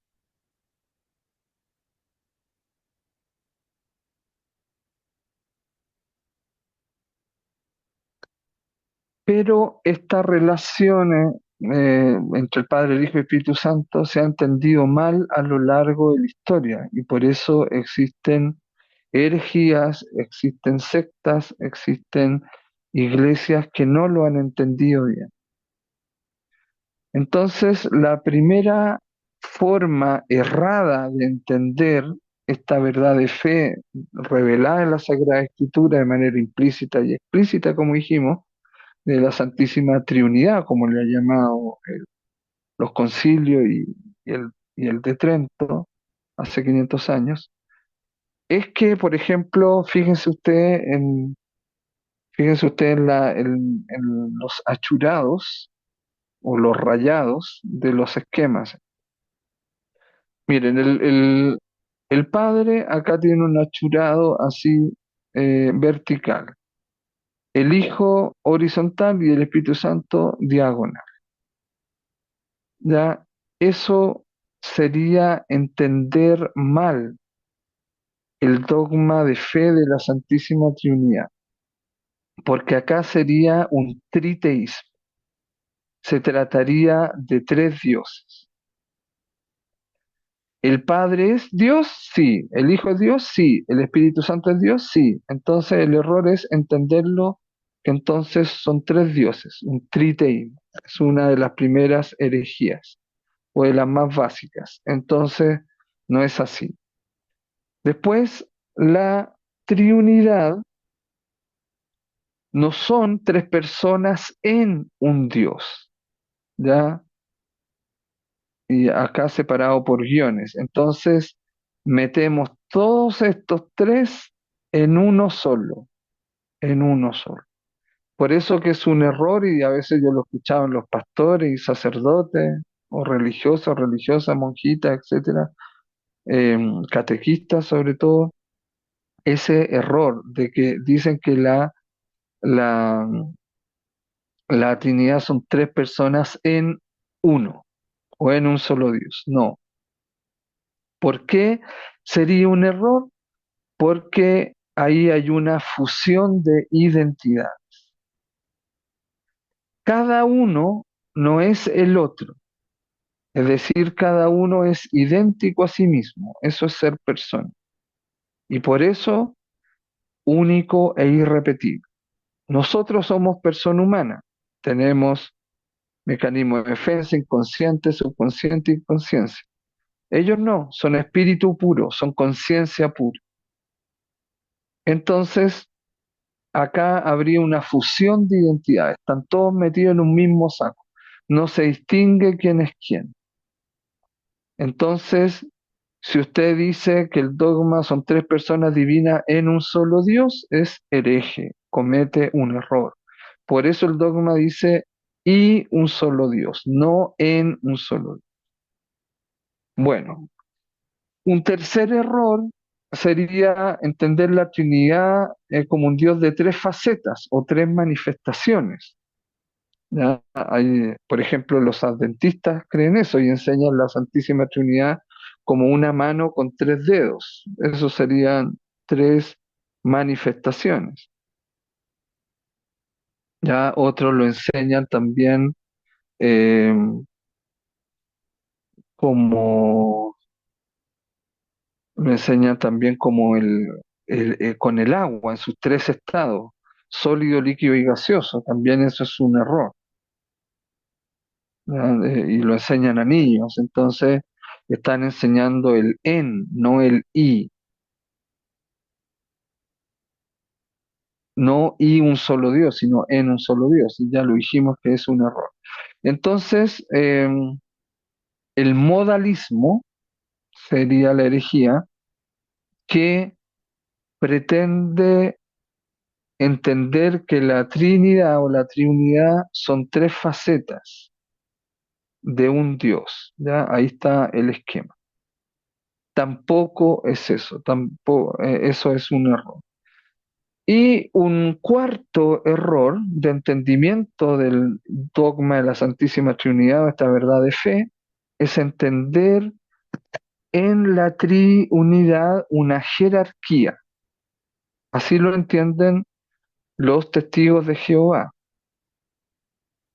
Pero estas relaciones entre el Padre, el Hijo y el Espíritu Santo se han entendido mal a lo largo de la historia y por eso existen herejías, existen sectas, existen iglesias que no lo han entendido bien. Entonces, la primera forma errada de entender esta verdad de fe revelada en la Sagrada Escritura de manera implícita y explícita, como dijimos, de la Santísima Trinidad, como le ha llamado los concilios y el de Trento hace 500 años, es que, por ejemplo, fíjense usted en los achurados o los rayados de los esquemas. Miren, el Padre acá tiene un achurado así vertical, el Hijo horizontal y el Espíritu Santo diagonal. Ya, eso sería entender mal el dogma de fe de la Santísima Trinidad, porque acá sería un triteísmo, se trataría de tres dioses. ¿El Padre es Dios? Sí. ¿El Hijo es Dios? Sí. ¿El Espíritu Santo es Dios? Sí. Entonces el error es entenderlo que entonces son tres dioses, un triteísmo. Es una de las primeras herejías o de las más básicas. Entonces no es así. Después, la triunidad no son tres personas en un Dios, ¿ya? Y acá separado por guiones. Entonces, metemos todos estos tres en uno solo, en uno solo. Por eso que es un error, y a veces yo lo escuchaba en los pastores y sacerdotes, o religiosos, religiosas, monjitas, etcétera, catequistas sobre todo, ese error de que dicen que la, la Trinidad son tres personas en uno o en un solo Dios. No. ¿Por qué sería un error? Porque ahí hay una fusión de identidad. cada uno no es el otro. Es decir, cada uno es idéntico a sí mismo. Eso es ser persona. Y por eso, único e irrepetible. Nosotros somos persona humana. Tenemos mecanismos de defensa, inconsciente, subconsciente y conciencia. Ellos no, son espíritu puro, son conciencia pura. Entonces, acá habría una fusión de identidades. Están todos metidos en un mismo saco. No se distingue quién es quién. Entonces, si usted dice que el dogma son tres personas divinas en un solo Dios, es hereje, comete un error. Por eso el dogma dice y un solo Dios, no en un solo Dios. Bueno, un tercer error sería entender la Trinidad como un Dios de tres facetas o tres manifestaciones. ¿Ya? Por ejemplo, los adventistas creen eso y enseñan la Santísima Trinidad como una mano con tres dedos. Eso serían tres manifestaciones. Ya otros lo enseñan también eh, como lo enseñan también como con el agua en sus tres estados, sólido, líquido y gaseoso. También eso es un error. ¿Ya? Y lo enseñan a niños, entonces están enseñando el en, no el y, no y un solo Dios, sino en un solo Dios, y ya lo dijimos que es un error. Entonces, el modalismo sería la herejía que pretende entender que la Trinidad o la Triunidad son tres facetas de un Dios, ¿ya? Ahí está el esquema. Tampoco es eso, tampoco, eso es un error. Y un cuarto error de entendimiento del dogma de la Santísima Trinidad, o esta verdad de fe, es entender en la triunidad una jerarquía. Así lo entienden los testigos de Jehová,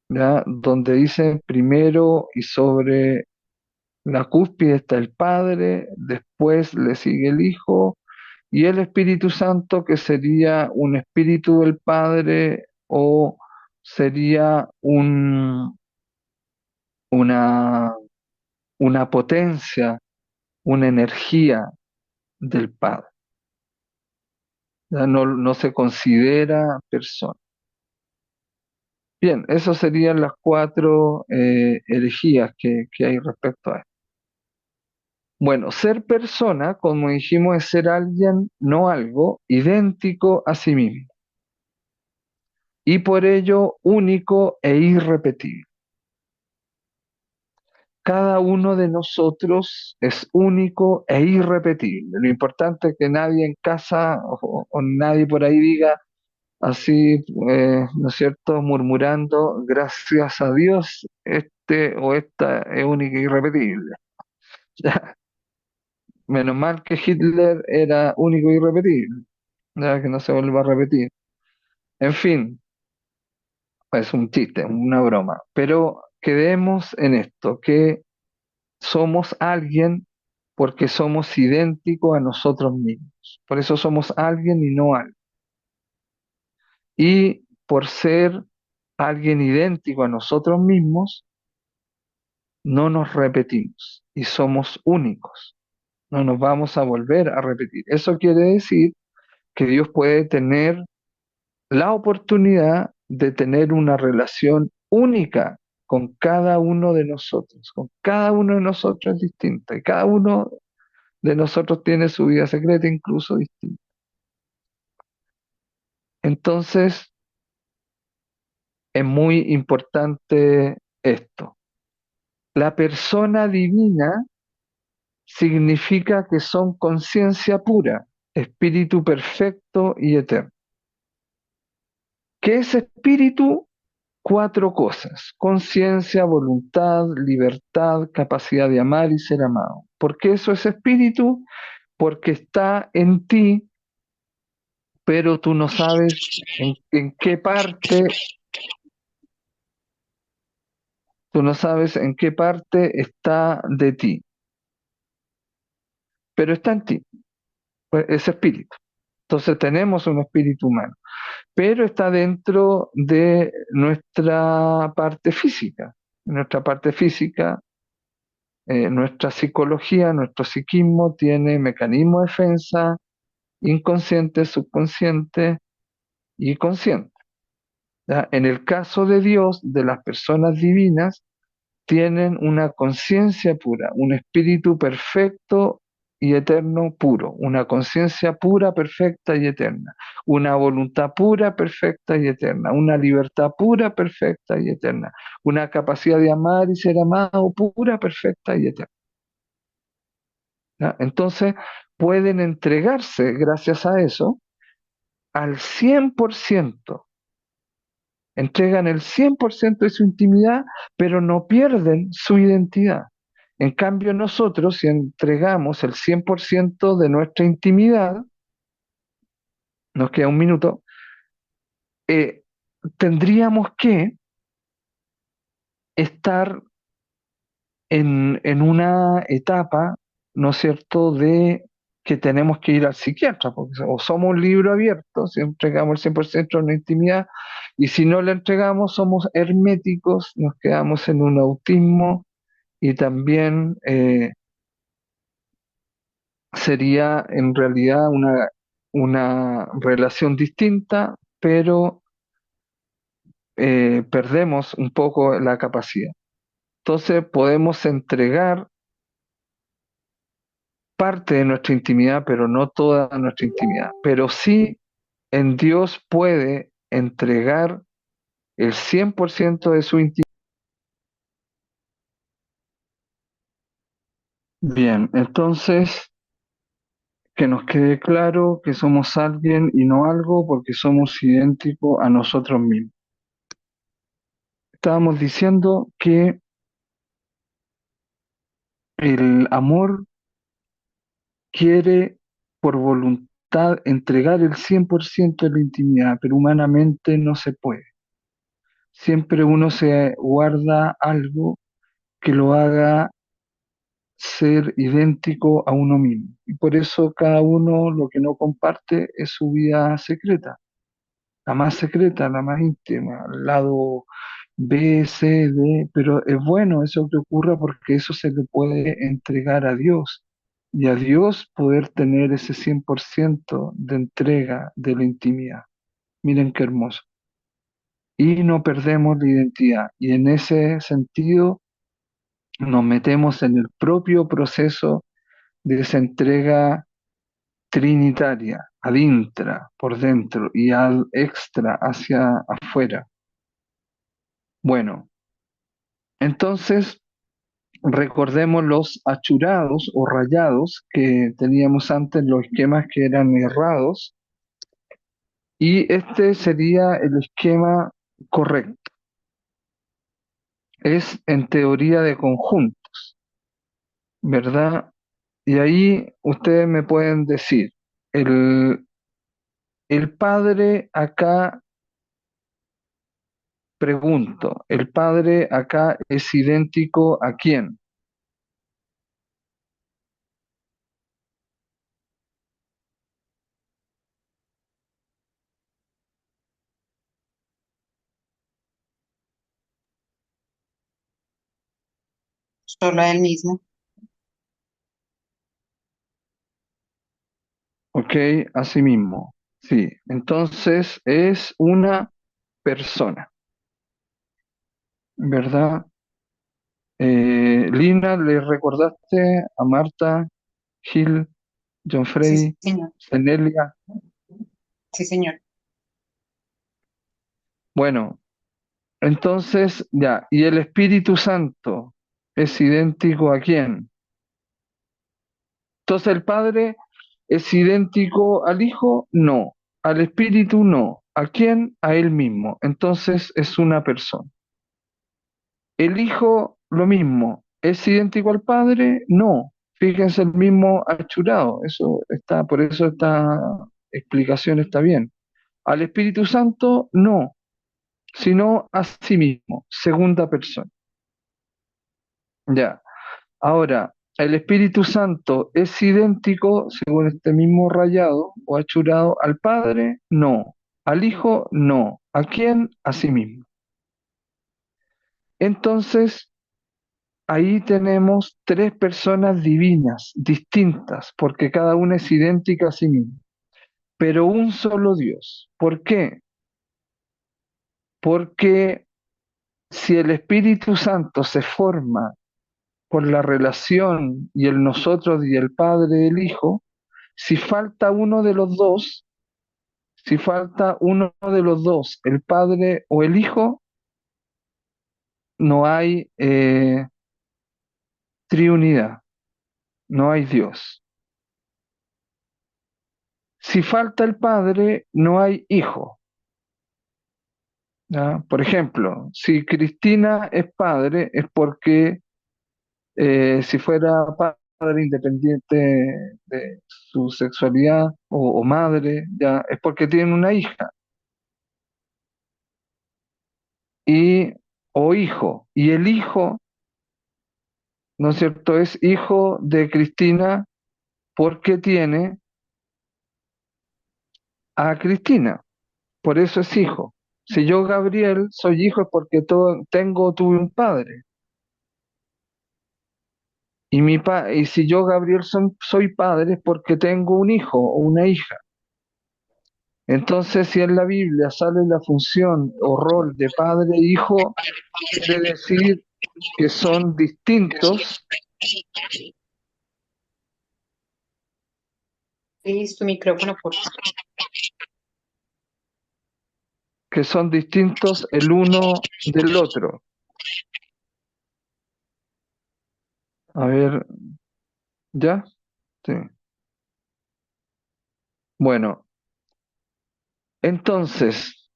¿ya? Donde dicen primero y sobre la cúspide está el Padre, después le sigue el Hijo y el Espíritu Santo, que sería un espíritu del Padre o sería una, una potencia, una energía del Padre. Ya no se considera persona. Bien, esas serían las cuatro herejías que hay respecto a esto. Bueno, ser persona, como dijimos, es ser alguien, no algo, idéntico a sí mismo, y por ello único e irrepetible. Cada uno de nosotros es único e irrepetible. Lo importante es que nadie en casa o nadie por ahí diga así, ¿no es cierto?, murmurando, gracias a Dios, este o esta es única e irrepetible. Ya, menos mal que Hitler era único e irrepetible, ya que no se vuelva a repetir. En fin, es un chiste, una broma, pero quedemos en esto, que somos alguien porque somos idénticos a nosotros mismos. Por eso somos alguien y no algo. Y por ser alguien idéntico a nosotros mismos, no nos repetimos y somos únicos. No nos vamos a volver a repetir. Eso quiere decir que Dios puede tener la oportunidad de tener una relación única con cada uno de nosotros. Con cada uno de nosotros es distinta y cada uno de nosotros tiene su vida secreta incluso distinta. Entonces, es muy importante esto. La persona divina significa que son conciencia pura, espíritu perfecto y eterno. ¿Qué es espíritu? Cuatro cosas: conciencia, voluntad, libertad, capacidad de amar y ser amado. ¿Por qué eso es espíritu? Porque está en ti, pero tú no sabes en qué parte Tú no sabes en qué parte está de ti, pero está en ti, pues, ese espíritu. Entonces tenemos un espíritu humano, pero está dentro de nuestra parte física. Nuestra parte física, nuestra psicología, nuestro psiquismo tiene mecanismos de defensa inconsciente, subconsciente y consciente. ¿Ya? En el caso de Dios, de las personas divinas, tienen una conciencia pura, un espíritu perfecto y eterno puro, una conciencia pura, perfecta y eterna, una voluntad pura, perfecta y eterna, una libertad pura, perfecta y eterna, una capacidad de amar y ser amado pura, perfecta y eterna. ¿Ya? Entonces pueden entregarse, gracias a eso, al 100%. Entregan el 100% de su intimidad, pero no pierden su identidad. En cambio, nosotros, si entregamos el 100% de nuestra intimidad, nos queda un minuto, eh, tendríamos que estar en una etapa, ¿no es cierto?, de que tenemos que ir al psiquiatra, porque o somos un libro abierto, si entregamos el 100% de nuestra intimidad, y si no le entregamos, somos herméticos, nos quedamos en un autismo, y también sería en realidad una relación distinta, pero perdemos un poco la capacidad. Entonces podemos entregar parte de nuestra intimidad, pero no toda nuestra intimidad. Pero sí en Dios puede entregar el 100% de su intimidad. Bien, entonces que nos quede claro que somos alguien y no algo porque somos idénticos a nosotros mismos. Estábamos diciendo que el amor quiere por voluntad entregar el 100% de la intimidad, pero humanamente no se puede. Siempre uno se guarda algo que lo haga ser idéntico a uno mismo. Y por eso cada uno lo que no comparte es su vida secreta, la más secreta, la más íntima, al lado B, C, D, pero es bueno eso que ocurra porque eso se le puede entregar a Dios y a Dios poder tener ese 100% de entrega de la intimidad. Miren qué hermoso. Y no perdemos la identidad. Y en ese sentido nos metemos en el propio proceso de esa entrega trinitaria, ad intra, por dentro, y ad extra, hacia afuera. Bueno, entonces recordemos los achurados o rayados que teníamos antes, los esquemas que eran errados, y este sería el esquema correcto. Es en teoría de conjuntos, ¿verdad? Y ahí ustedes me pueden decir, el, el padre acá, pregunto, ¿el padre acá es idéntico a quién? Solo a él mismo. Ok, así mismo. Sí, entonces es una persona, ¿verdad? Lina, ¿le recordaste a Marta, Gil, John Sí, Freddy, señor. Cenelia? Sí, señor. Bueno, entonces ya, ¿y el Espíritu Santo es idéntico a quién? Entonces el Padre es idéntico al Hijo, no, al Espíritu no, ¿a quién? A Él mismo. Entonces es una persona. El Hijo, lo mismo. ¿Es idéntico al Padre? No. Fíjense el mismo achurado. Eso está, por eso esta explicación está bien. Al Espíritu Santo, no, sino a sí mismo, segunda persona. Ya. Ahora, ¿el Espíritu Santo es idéntico, según este mismo rayado o achurado, al Padre? No. ¿Al Hijo? No. ¿A quién? A sí mismo. Entonces, ahí tenemos tres personas divinas, distintas, porque cada una es idéntica a sí misma, pero un solo Dios. ¿Por qué? Porque si el Espíritu Santo se forma por la relación y el nosotros y el Padre y el Hijo, si falta uno de los dos, si falta uno de los dos, el Padre o el Hijo, no hay triunidad, no hay Dios. Si falta el Padre, no hay Hijo. ¿Ya? Por ejemplo, si Cristina es padre, es porque si fuera padre independiente de su sexualidad o madre, ya es porque tiene una hija y o hijo. Y el hijo, ¿no es cierto?, es hijo de Cristina porque tiene a Cristina. Por eso es hijo. Si yo, Gabriel, soy hijo es porque tuve un padre. Y si yo, Gabriel, soy padre es porque tengo un hijo o una hija. Entonces, si en la Biblia sale la función o rol de padre e hijo, quiere decir que son distintos, Listo, tu micrófono, por favor. el uno del otro. A ver, ¿ya? Sí. Bueno, entonces,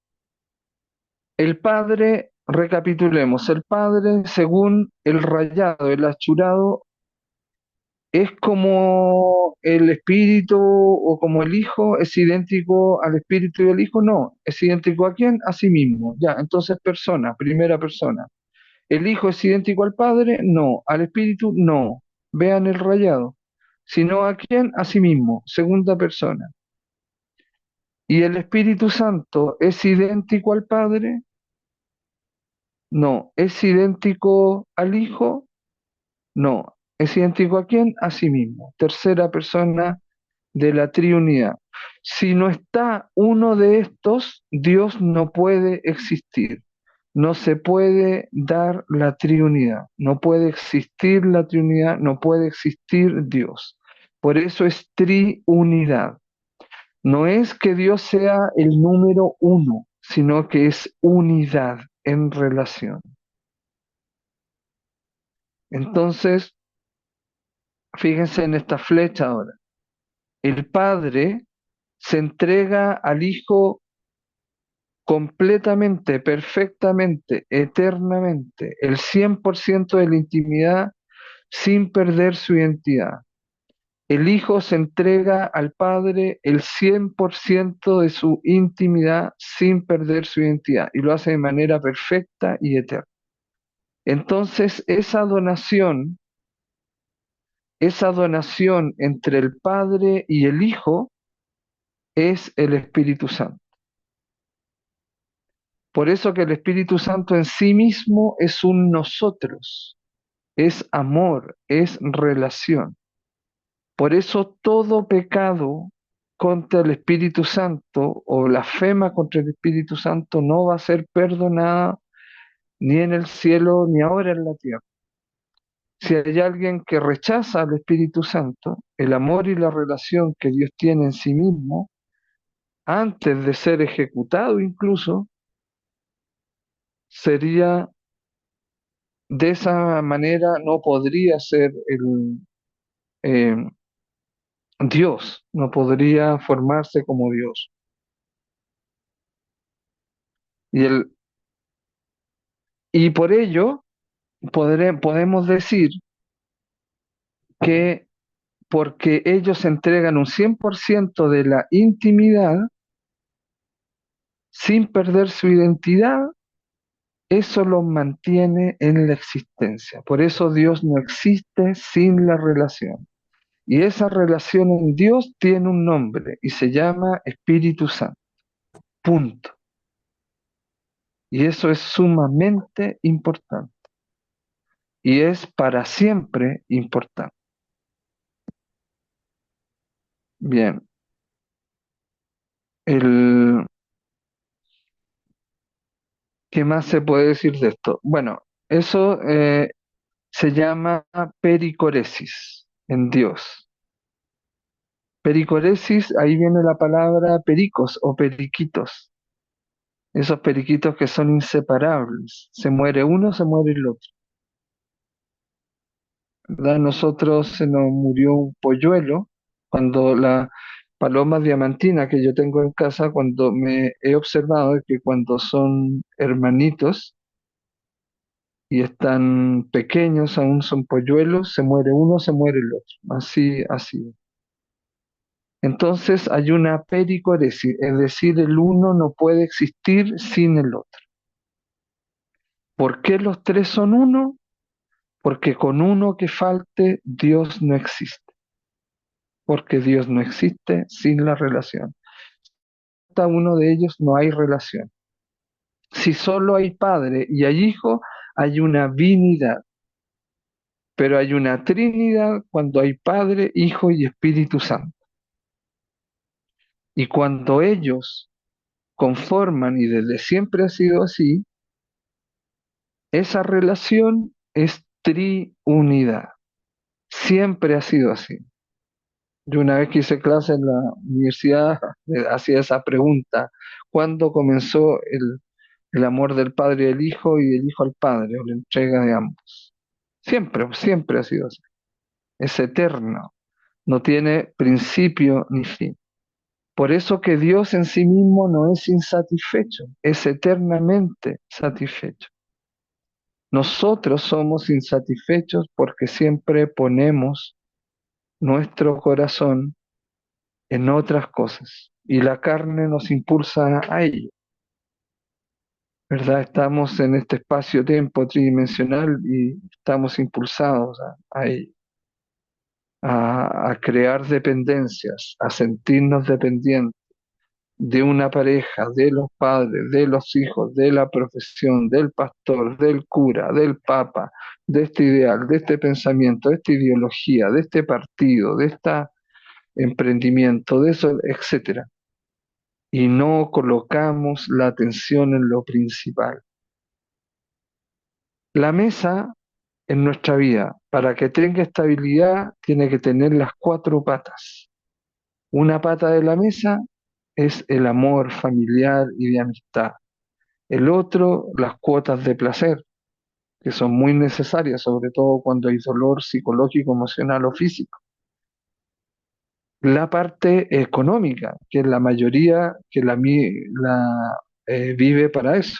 el Padre, recapitulemos, el Padre, según el rayado, el achurado, es como el Espíritu o como el Hijo, es idéntico al Espíritu y al Hijo, no, es idéntico a quién, a sí mismo, ya, entonces persona, primera persona. ¿El Hijo es idéntico al Padre? No, al Espíritu, no. Vean el rayado. Sino a quién, a sí mismo, segunda persona. ¿Y el Espíritu Santo es idéntico al Padre? No. ¿Es idéntico al Hijo? No. ¿Es idéntico a quién? A sí mismo. Tercera persona de la triunidad. Si no está uno de estos, Dios no puede existir. No se puede dar la triunidad. No puede existir la triunidad, no puede existir Dios. Por eso es triunidad. No es que Dios sea el número uno, sino que es unidad en relación. Entonces, fíjense en esta flecha ahora. El Padre se entrega al Hijo completamente, perfectamente, eternamente, el 100% de la intimidad sin perder su identidad. El Hijo se entrega al Padre el 100% de su intimidad sin perder su identidad y lo hace de manera perfecta y eterna. Entonces, esa donación entre el Padre y el Hijo es el Espíritu Santo. Por eso que el Espíritu Santo en sí mismo es un nosotros, es amor, es relación. Por eso todo pecado contra el Espíritu Santo o blasfema contra el Espíritu Santo no va a ser perdonada ni en el cielo ni ahora en la tierra. Si hay alguien que rechaza al Espíritu Santo, el amor y la relación que Dios tiene en sí mismo, antes de ser ejecutado incluso, sería de esa manera, no podría ser eh, Dios, no podría formarse como Dios. Y, y por ello podemos decir que porque ellos entregan un 100% de la intimidad sin perder su identidad, Eso los mantiene en la existencia. Por eso Dios no existe sin la relación. Y esa relación en Dios tiene un nombre y se llama Espíritu Santo. Punto. Y eso es sumamente importante. Y es para siempre importante. Bien. ¿Qué más se puede decir de esto? Bueno, eso se llama pericoresis en Dios. Pericoresis, ahí viene la palabra pericos o periquitos. Esos periquitos que son inseparables. Se muere uno, se muere el otro. ¿Verdad? Nosotros se nos murió un polluelo cuando la paloma diamantina que yo tengo en casa, cuando me he observado que cuando son hermanitos y están pequeños, aún son polluelos, se muere uno, se muere el otro. Así, así. Entonces hay una pericoresis, es decir, el uno no puede existir sin el otro. ¿Por qué los tres son uno? Porque con uno que falte, Dios no existe. Porque Dios no existe sin la relación. Cada uno de ellos no hay relación. Si solo hay padre y hay hijo, hay una binidad. Pero hay una trinidad cuando hay Padre, Hijo y Espíritu Santo. Y cuando ellos conforman, y desde siempre ha sido así, esa relación es triunidad. Siempre ha sido así. Yo una vez que hice clase en la universidad, hacía esa pregunta: ¿cuándo comenzó el amor del Padre y del Hijo y del Hijo al Padre, o la entrega de ambos? Siempre, siempre ha sido así. Es eterno, no tiene principio ni fin. Por eso que Dios en sí mismo no es insatisfecho, es eternamente satisfecho. Nosotros somos insatisfechos porque siempre ponemos nuestro corazón en otras cosas y la carne nos impulsa a ello, ¿verdad? Estamos en este espacio-tiempo tridimensional y estamos impulsados a ello, a crear dependencias, a sentirnos dependientes de una pareja, de los padres, de los hijos, de la profesión, del pastor, del cura, del papa, de este ideal, de este pensamiento, de esta ideología, de este partido, de este emprendimiento, de eso, etcétera. Y no colocamos la atención en lo principal. La mesa en nuestra vida, para que tenga estabilidad, tiene que tener las cuatro patas. Una pata de la mesa es el amor familiar y de amistad. El otro, las cuotas de placer, que son muy necesarias, sobre todo cuando hay dolor psicológico, emocional o físico. La parte económica, que es la mayoría que vive para eso.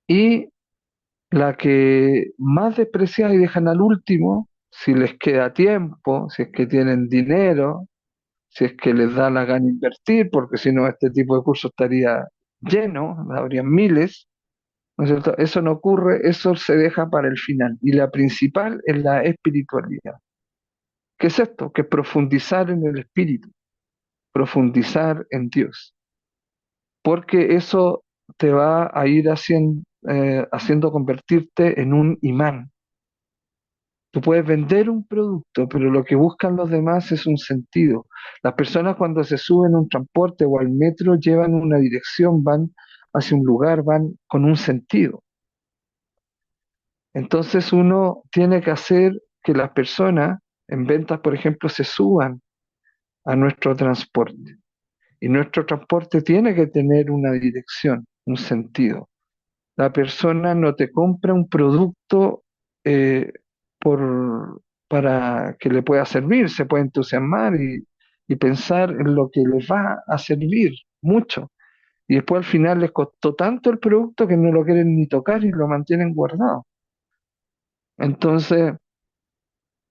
Y la que más despreciada y dejan al último, si les queda tiempo, si es que tienen dinero, si es que les da la gana invertir, porque si no este tipo de curso estaría lleno, habrían miles, ¿no es cierto? Eso no ocurre, eso se deja para el final. Y la principal es la espiritualidad. ¿Qué es esto? Que profundizar en el espíritu, profundizar en Dios. Porque eso te va a ir haciendo convertirte en un imán. Tú puedes vender un producto, pero lo que buscan los demás es un sentido. Las personas cuando se suben a un transporte o al metro llevan una dirección, van hacia un lugar, van con un sentido. Entonces uno tiene que hacer que las personas en ventas, por ejemplo, se suban a nuestro transporte. Y nuestro transporte tiene que tener una dirección, un sentido. La persona no te compra un producto eh, para que le pueda servir, se puede entusiasmar y pensar en lo que les va a servir mucho. Y después al final les costó tanto el producto que no lo quieren ni tocar y lo mantienen guardado. Entonces,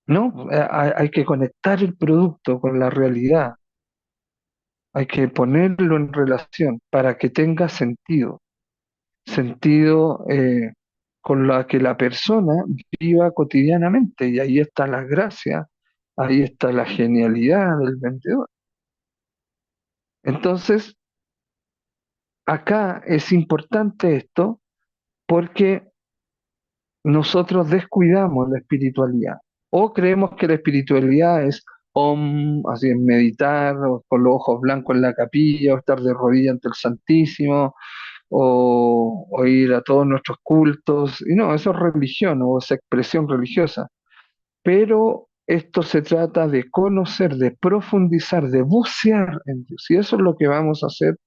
no, hay que conectar el producto con la realidad, hay que ponerlo en relación para que tenga sentido. sentido con la que la persona viva cotidianamente. Y ahí está la gracia, ahí está la genialidad del vendedor. Entonces, acá es importante esto porque nosotros descuidamos la espiritualidad o creemos que la espiritualidad es así en meditar o con los ojos blancos en la capilla o estar de rodillas ante el Santísimo o ir a todos nuestros cultos. Y no, eso es religión o es expresión religiosa. Pero esto se trata de conocer, de profundizar, de bucear en Dios. Y eso es lo que vamos a hacer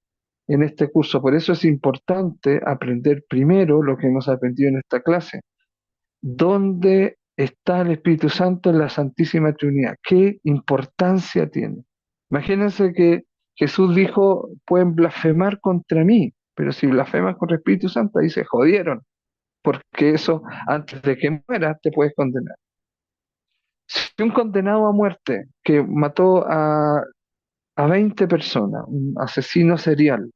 en este curso. Por eso es importante aprender primero lo que hemos aprendido en esta clase. ¿Dónde está el Espíritu Santo en la Santísima Trinidad? ¿Qué importancia tiene? Imagínense que Jesús dijo, pueden blasfemar contra mí, pero si blasfemas contra el Espíritu Santo, ahí se jodieron, porque eso antes de que mueras te puedes condenar. Si un condenado a muerte que mató a 20 personas, un asesino serial,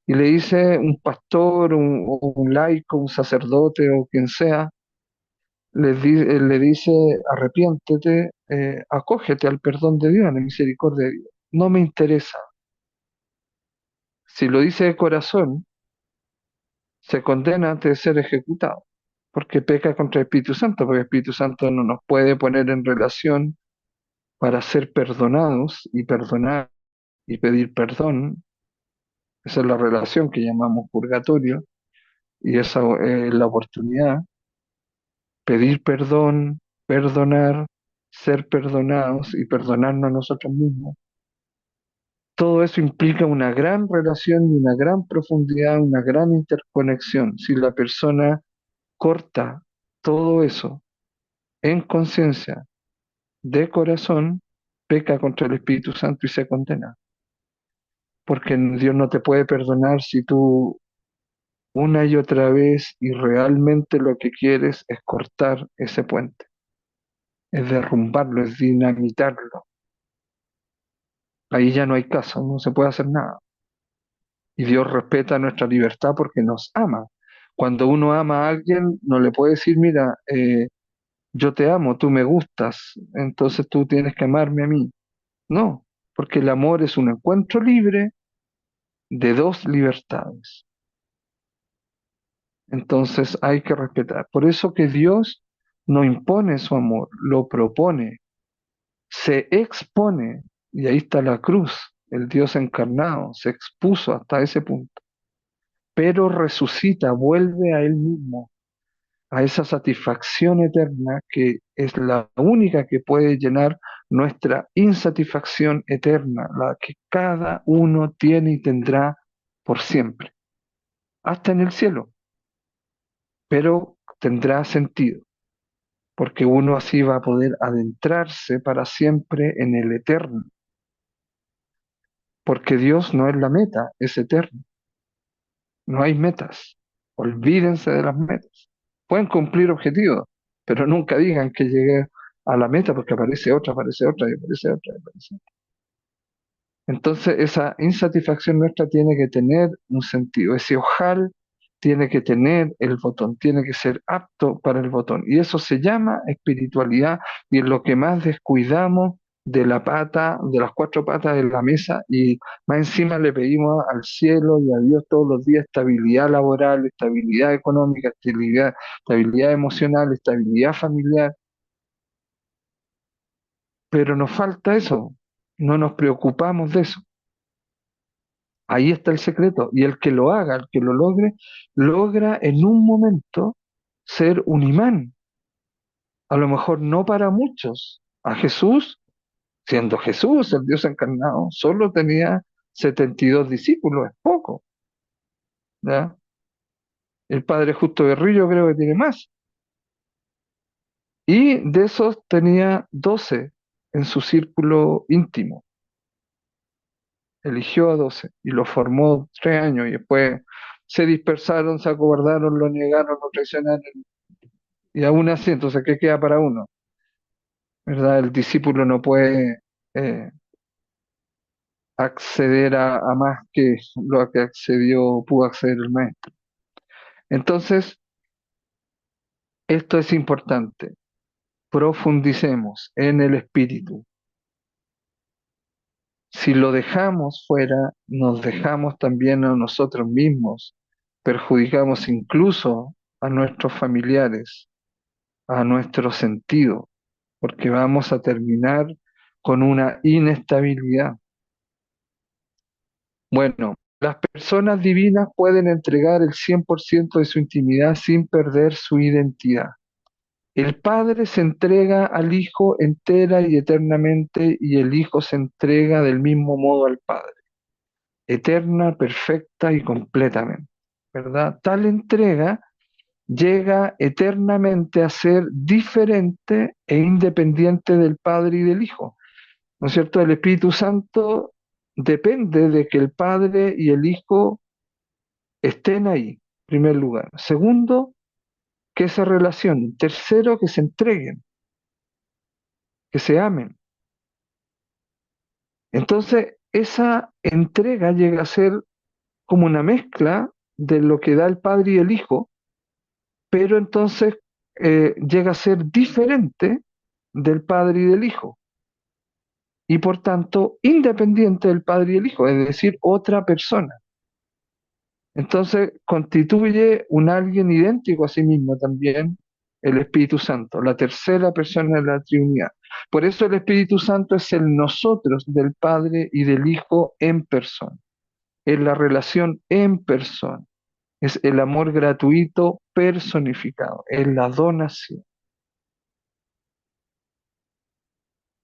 y le dice un pastor, o un laico, un sacerdote o quien sea, le dice, arrepiéntete, acógete al perdón de Dios, a la misericordia de Dios. No me interesa. Si lo dice de corazón, se condena antes de ser ejecutado, porque peca contra el Espíritu Santo, porque el Espíritu Santo no nos puede poner en relación para ser perdonados y perdonar y pedir perdón. Esa es la relación que llamamos purgatorio y esa es la oportunidad. Pedir perdón, perdonar, ser perdonados y perdonarnos a nosotros mismos. Todo eso implica una gran relación y una gran profundidad, una gran interconexión. Si la persona corta todo eso en conciencia, de corazón, peca contra el Espíritu Santo y se condena. Porque Dios no te puede perdonar si tú una y otra vez y realmente lo que quieres es cortar ese puente, es derrumbarlo, es dinamitarlo. Ahí ya no hay caso, no se puede hacer nada. Y Dios respeta nuestra libertad porque nos ama. Cuando uno ama a alguien, no le puede decir, mira, yo te amo, tú me gustas, entonces tú tienes que amarme a mí. No, porque el amor es un encuentro libre de dos libertades. Entonces hay que respetar. Por eso que Dios no impone su amor, lo propone, se expone, y ahí está la cruz, el Dios encarnado, se expuso hasta ese punto, pero resucita, vuelve a Él mismo, a esa satisfacción eterna que es la única que puede llenar nuestra insatisfacción eterna, la que cada uno tiene y tendrá por siempre, hasta en el cielo, pero tendrá sentido, porque uno así va a poder adentrarse para siempre en el eterno, porque Dios no es la meta, es eterno, no hay metas, olvídense de las metas. Pueden cumplir objetivos, pero nunca digan que llegué a la meta porque aparece otra y aparece otra y aparece otra. Entonces esa insatisfacción nuestra tiene que tener un sentido, ese ojal tiene que tener el botón, tiene que ser apto para el botón. Y eso se llama espiritualidad y es lo que más descuidamos de la pata, de las cuatro patas de la mesa y más encima le pedimos al cielo y a Dios todos los días estabilidad laboral, estabilidad económica, estabilidad emocional, estabilidad familiar, pero nos falta eso, no nos preocupamos de eso. Ahí está el secreto. Y el que lo haga, el que lo logre, logra en un momento ser un imán. A lo mejor no para muchos. A Jesús, siendo Jesús el Dios encarnado, solo tenía 72 discípulos, es poco. ¿Ya? El Padre Justo Berrillo creo que tiene más. Y de esos tenía 12 en su círculo íntimo. Eligió a 12 y lo formó 3 años y después se dispersaron, se acobardaron, lo negaron, lo traicionaron. Y aún así, entonces, ¿qué queda para uno? ¿Verdad? El discípulo no puede eh, acceder a más que lo que accedió, pudo acceder el maestro. Entonces, esto es importante. Profundicemos en el espíritu. Si lo dejamos fuera, nos dejamos también a nosotros mismos, perjudicamos incluso a nuestros familiares, a nuestro sentido, porque vamos a terminar con una inestabilidad. Bueno, las personas divinas pueden entregar el 100% de su intimidad sin perder su identidad. El Padre se entrega al Hijo entera y eternamente, y el Hijo se entrega del mismo modo al Padre, eterna, perfecta y completamente, ¿verdad? Tal entrega llega eternamente a ser diferente e independiente del Padre y del Hijo, ¿no es cierto? El Espíritu Santo depende de que el Padre y el Hijo estén ahí, en primer lugar. Segundo, que se relacionen. Tercero, que se entreguen, que se amen. Entonces, esa entrega llega a ser como una mezcla de lo que da el Padre y el Hijo, pero entonces llega a ser diferente del Padre y del Hijo, y por tanto independiente del Padre y el Hijo, es decir, otra persona. Entonces constituye un alguien idéntico a sí mismo también el Espíritu Santo, la tercera persona de la Trinidad. Por eso el Espíritu Santo es el nosotros del Padre y del Hijo en persona, es la relación en persona, es el amor gratuito personificado, es la donación.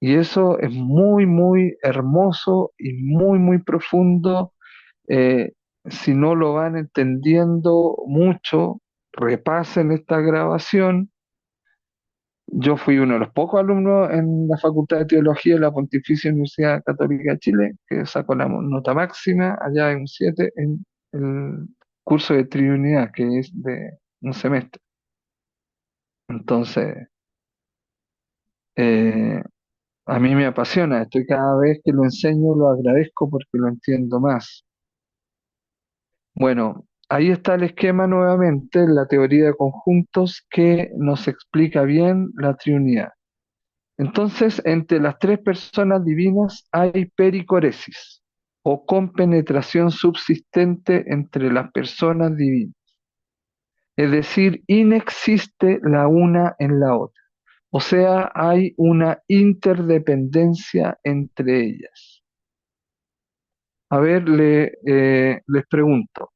Y eso es muy, muy hermoso y muy, muy profundo. Eh, si no lo van entendiendo mucho, repasen esta grabación. Yo fui uno de los pocos alumnos en la Facultad de Teología de la Pontificia Universidad Católica de Chile que sacó la nota máxima allá en un 7 en el curso de Trinidad, que es de un semestre. Entonces, eh, a mí me apasiona esto y cada vez que lo enseño lo agradezco porque lo entiendo más. Bueno, ahí está el esquema nuevamente, la teoría de conjuntos que nos explica bien la Trinidad. Entonces, entre las tres personas divinas hay pericoresis o compenetración subsistente entre las personas divinas. Es decir, inexiste la una en la otra. O sea, hay una interdependencia entre ellas. A ver, les pregunto,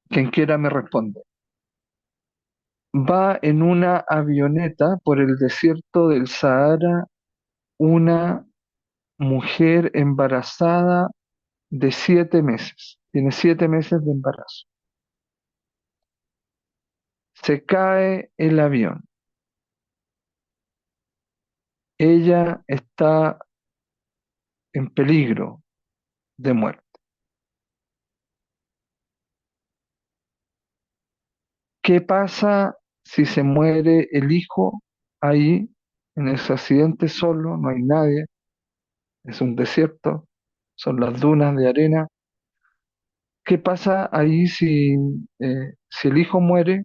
quien quiera me responde. Va en una avioneta por el desierto del Sahara una mujer embarazada de 7 meses. Tiene 7 meses de embarazo. Se cae el avión. Ella está en peligro de muerte. ¿Qué pasa si se muere el hijo ahí, en ese accidente solo? No hay nadie, es un desierto, son las dunas de arena. ¿Qué pasa ahí si el hijo muere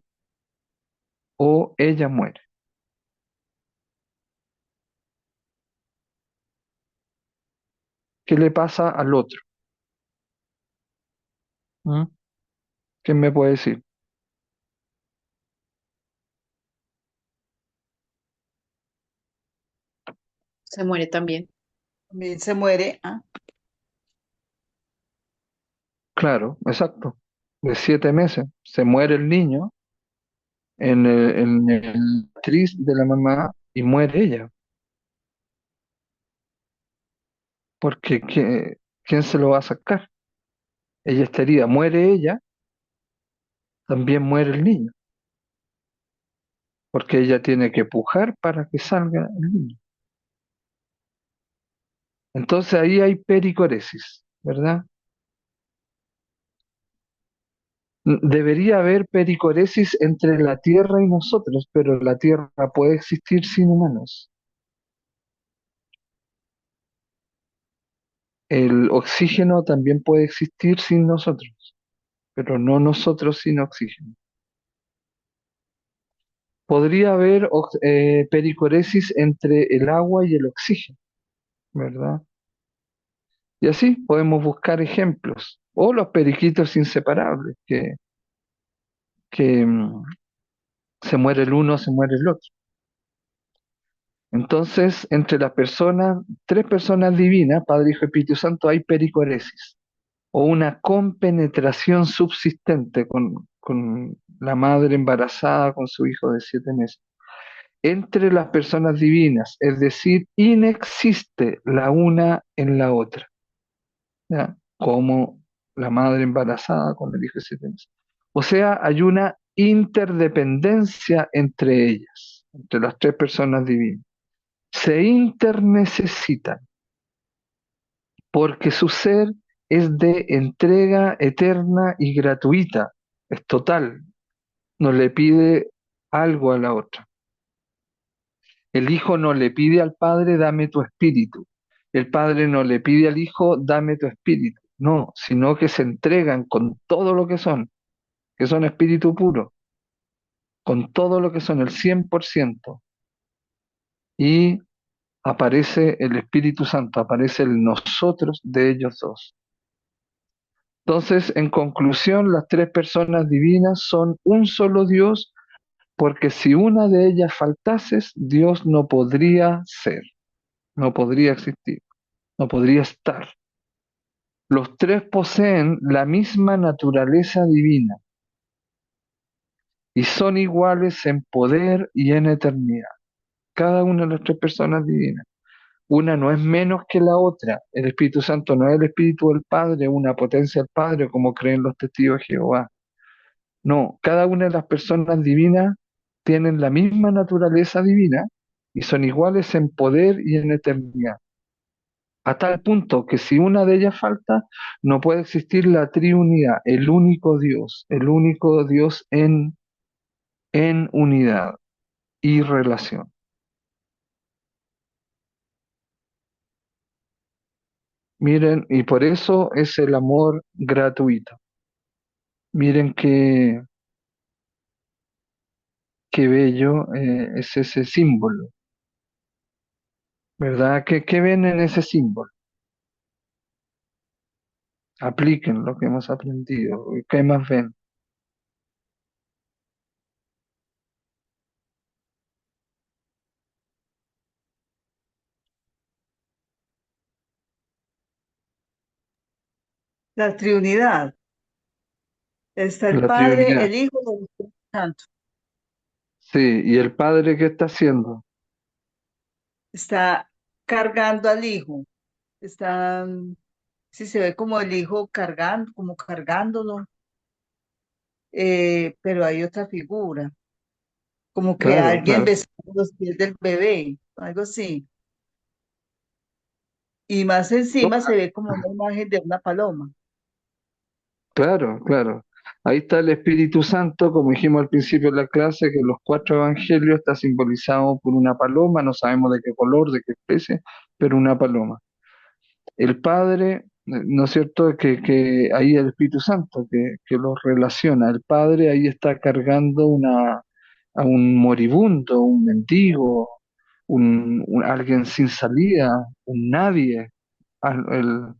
o ella muere? ¿Qué le pasa al otro? ¿Mm? ¿Quién me puede decir? Se muere también. También se muere. Ah, Claro, exacto. De 7 meses se muere el niño en el matriz de la mamá y muere ella. Porque ¿quién se lo va a sacar? Ella estaría, muere ella, también muere el niño, porque ella tiene que pujar para que salga el niño. Entonces ahí hay pericoresis, ¿verdad? Debería haber pericoresis entre la Tierra y nosotros, pero la Tierra puede existir sin humanos. El oxígeno también puede existir sin nosotros. pero no nosotros sin oxígeno. Podría haber pericoresis entre el agua y el oxígeno, ¿verdad? Y así podemos buscar ejemplos. O los periquitos inseparables, que se muere el uno, se muere el otro. Entonces, entre las personas, tres personas divinas, Padre, Hijo y Espíritu Santo, hay pericoresis, o una compenetración subsistente con la madre embarazada, con su hijo de 7 meses. Entre las personas divinas, es decir, inexiste la una en la otra, ¿ya? Como la madre embarazada con el hijo de 7 meses. O sea, hay una interdependencia entre ellas, entre las tres personas divinas. Se internecesitan porque su ser es de entrega eterna y gratuita, es total, no le pide algo a la otra. El Hijo no le pide al Padre, dame tu espíritu. El Padre no le pide al Hijo, dame tu espíritu. No, sino que se entregan con todo lo que son espíritu puro, con todo lo que son el 100%. Y aparece el Espíritu Santo, aparece el nosotros de ellos dos. Entonces, en conclusión, las tres personas divinas son un solo Dios, porque si una de ellas faltase, Dios no podría ser, no podría existir, no podría estar. Los tres poseen la misma naturaleza divina y son iguales en poder y en eternidad. Cada una de las tres personas divinas. Una no es menos que la otra. El Espíritu Santo no es el Espíritu del Padre, una potencia del Padre, como creen los testigos de Jehová. No, cada una de las personas divinas tienen la misma naturaleza divina y son iguales en poder y en eternidad. A tal punto que si una de ellas falta, no puede existir la triunidad, el único Dios en unidad y relación. Miren, y por eso es el amor gratuito. Miren qué bello es ese símbolo, ¿verdad? ¿Qué ven en ese símbolo? Apliquen lo que hemos aprendido. ¿Qué más ven? La Trinidad. Está el La Padre, Trinidad. el Hijo y el Espíritu Santo. Sí, ¿y el Padre qué está haciendo? Está cargando al Hijo. Está, sí se ve como el Hijo cargando, como cargándolo, pero hay otra figura, como que Claro, alguien claro, besando los pies del bebé, algo así. Y más encima se ve como una imagen de una paloma. claro, claro. Ahí está el Espíritu Santo, como dijimos al principio de la clase, que en los cuatro evangelios está simbolizado por una paloma, no sabemos de qué color, de qué especie, pero una paloma. El Padre, ¿no es cierto? Que ahí el Espíritu Santo, que los relaciona. El Padre ahí está cargando a un moribundo, un mendigo, alguien sin salida, un nadie, al- el-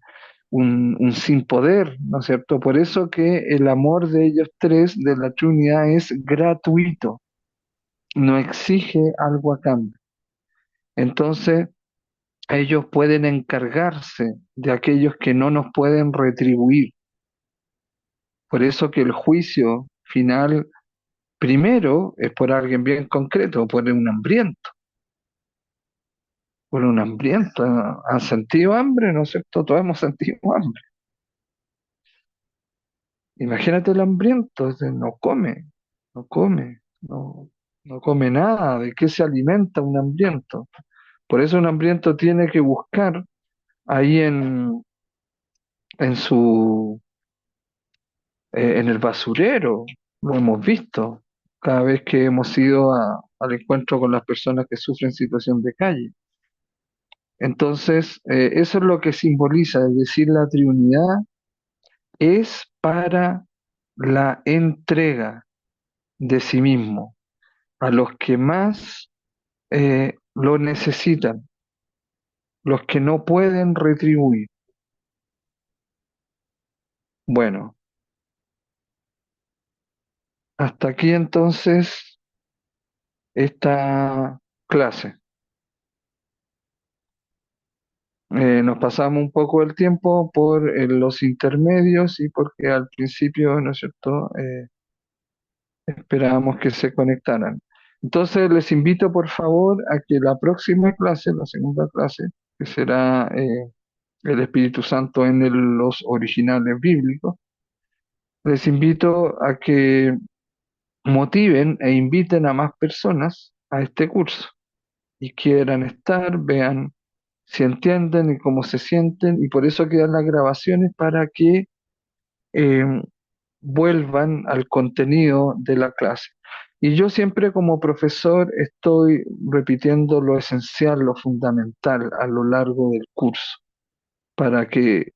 un sin poder, ¿no es cierto? Por eso que el amor de ellos tres, de la Trinidad, es gratuito, no exige algo a cambio. Entonces, ellos pueden encargarse de aquellos que no nos pueden retribuir. Por eso que el juicio final primero es por alguien bien concreto, por un hambriento. Por un hambriento. ¿Han sentido hambre? ¿No es cierto? Todos hemos sentido hambre. Imagínate el hambriento, no come, no come, no come nada. ¿De qué se alimenta un hambriento? Por eso un hambriento tiene que buscar ahí en su en el basurero, lo hemos visto cada vez que hemos ido al encuentro con las personas que sufren situación de calle. Entonces, eso es lo que simboliza, es decir, la triunidad es para la entrega de sí mismo a los que más lo necesitan, los que no pueden retribuir. Bueno, hasta aquí entonces esta clase. Nos pasamos un poco el tiempo por los intermedios y porque al principio, ¿no es cierto?, esperábamos que se conectaran. Entonces les invito por favor a que la próxima clase, la segunda clase, que será el Espíritu Santo en los originales bíblicos, les invito a que motiven e inviten a más personas a este curso y quieran estar, vean si entienden y cómo se sienten, y por eso quedan las grabaciones para que eh, vuelvan al contenido de la clase. Y yo siempre como profesor estoy repitiendo lo esencial, lo fundamental a lo largo del curso, para que,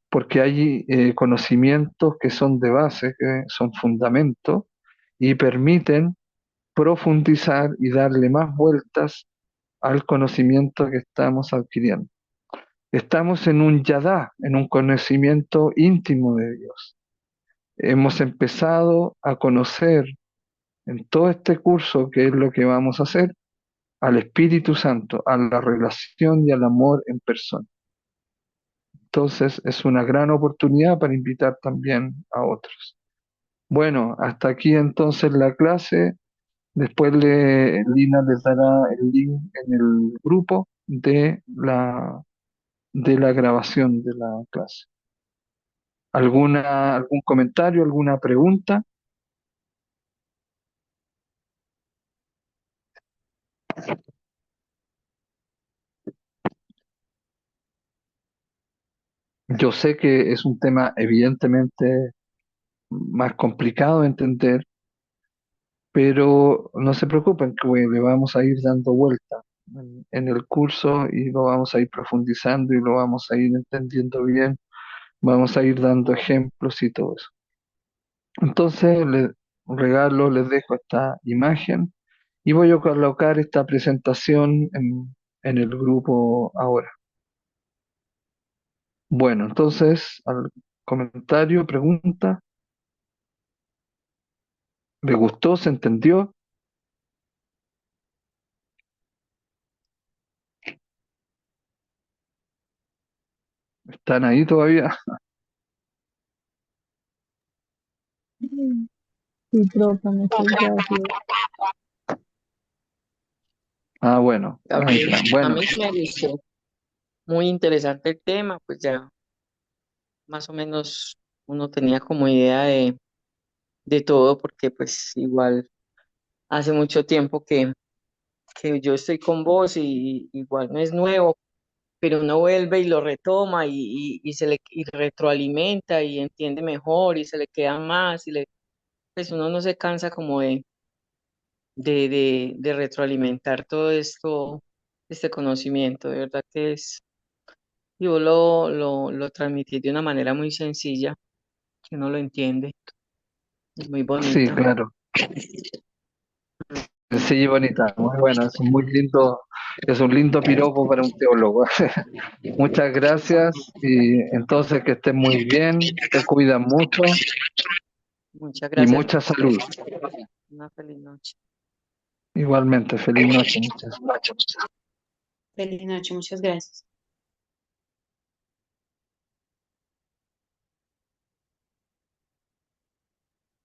porque hay conocimientos que son de base, que son fundamentos, y permiten profundizar y darle más vueltas al conocimiento que estamos adquiriendo. Estamos en un yadá, en un conocimiento íntimo de Dios. Hemos empezado a conocer en todo este curso, que es lo que vamos a hacer, al Espíritu Santo, a la relación y al amor en persona. Entonces es una gran oportunidad para invitar también a otros. Bueno, hasta aquí entonces la clase. Después Lina les dará el link en el grupo de la grabación de la clase. ¿Algún comentario, alguna pregunta? Yo sé que es un tema evidentemente más complicado de entender, pero no se preocupen que le vamos a ir dando vuelta en el curso y lo vamos a ir profundizando y lo vamos a ir entendiendo bien, vamos a ir dando ejemplos y todo eso. Entonces les regalo, les dejo esta imagen y voy a colocar esta presentación en el grupo ahora. Bueno, entonces, al comentario, pregunta, ¿le gustó? ¿Se entendió? ¿Están ahí todavía? Sí, profe, muchas gracias. Ah, bueno, ahí está. A Bueno, mí me gustó. Muy interesante el tema, pues ya más o menos uno tenía como idea de todo, porque pues igual hace mucho tiempo que yo estoy con vos y igual no es nuevo, pero uno vuelve y lo retoma y se le y retroalimenta y entiende mejor y se le queda más pues uno no se cansa como de retroalimentar todo esto, este conocimiento, de verdad que es, yo lo transmití de una manera muy sencilla, que uno lo entiende, es muy sí, bonito. claro. Sí, bonita, muy bueno, es un lindo piropo para un teólogo. Muchas gracias y entonces que estén muy bien, te cuidan mucho Muchas y gracias a mucha salud. ustedes. Una feliz noche. Igualmente, feliz noche, muchas. Feliz noche, muchas gracias.